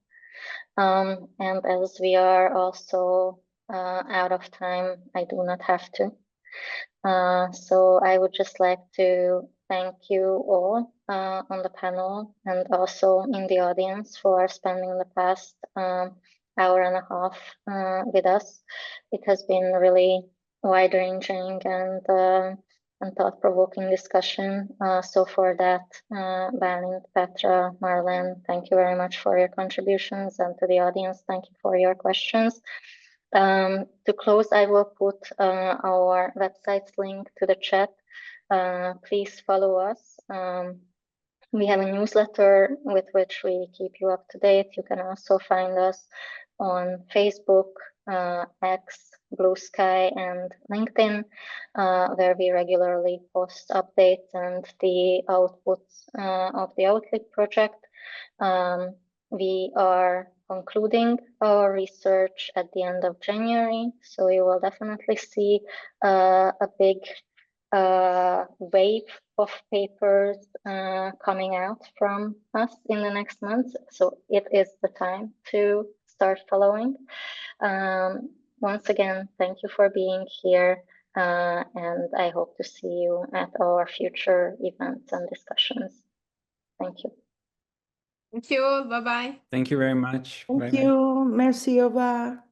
And as we are also out of time, I do not have to. So I would just like to thank you all on the panel and also in the audience for spending the past hour and a half with us. It has been really wide-ranging and thought-provoking discussion. So for that, Bálint, Petra, Marlene, thank you very much for your contributions, and to the audience, thank you for your questions. To close, I will put our website's link to the chat. Please follow us. We have a newsletter with which we keep you up to date. You can also find us on Facebook, X, Blue Sky, and LinkedIn, where we regularly post updates and the outputs of the Outlook project. We are concluding our research at the end of January, so you will definitely see a big wave of papers coming out from us in the next months. So it is the time to start following. Once again, thank you for being here, and I hope to see you at our future events and discussions. Thank you. Thank you. Bye-bye. Thank you very much. Thank Bye-bye. you. Merci, au revoir.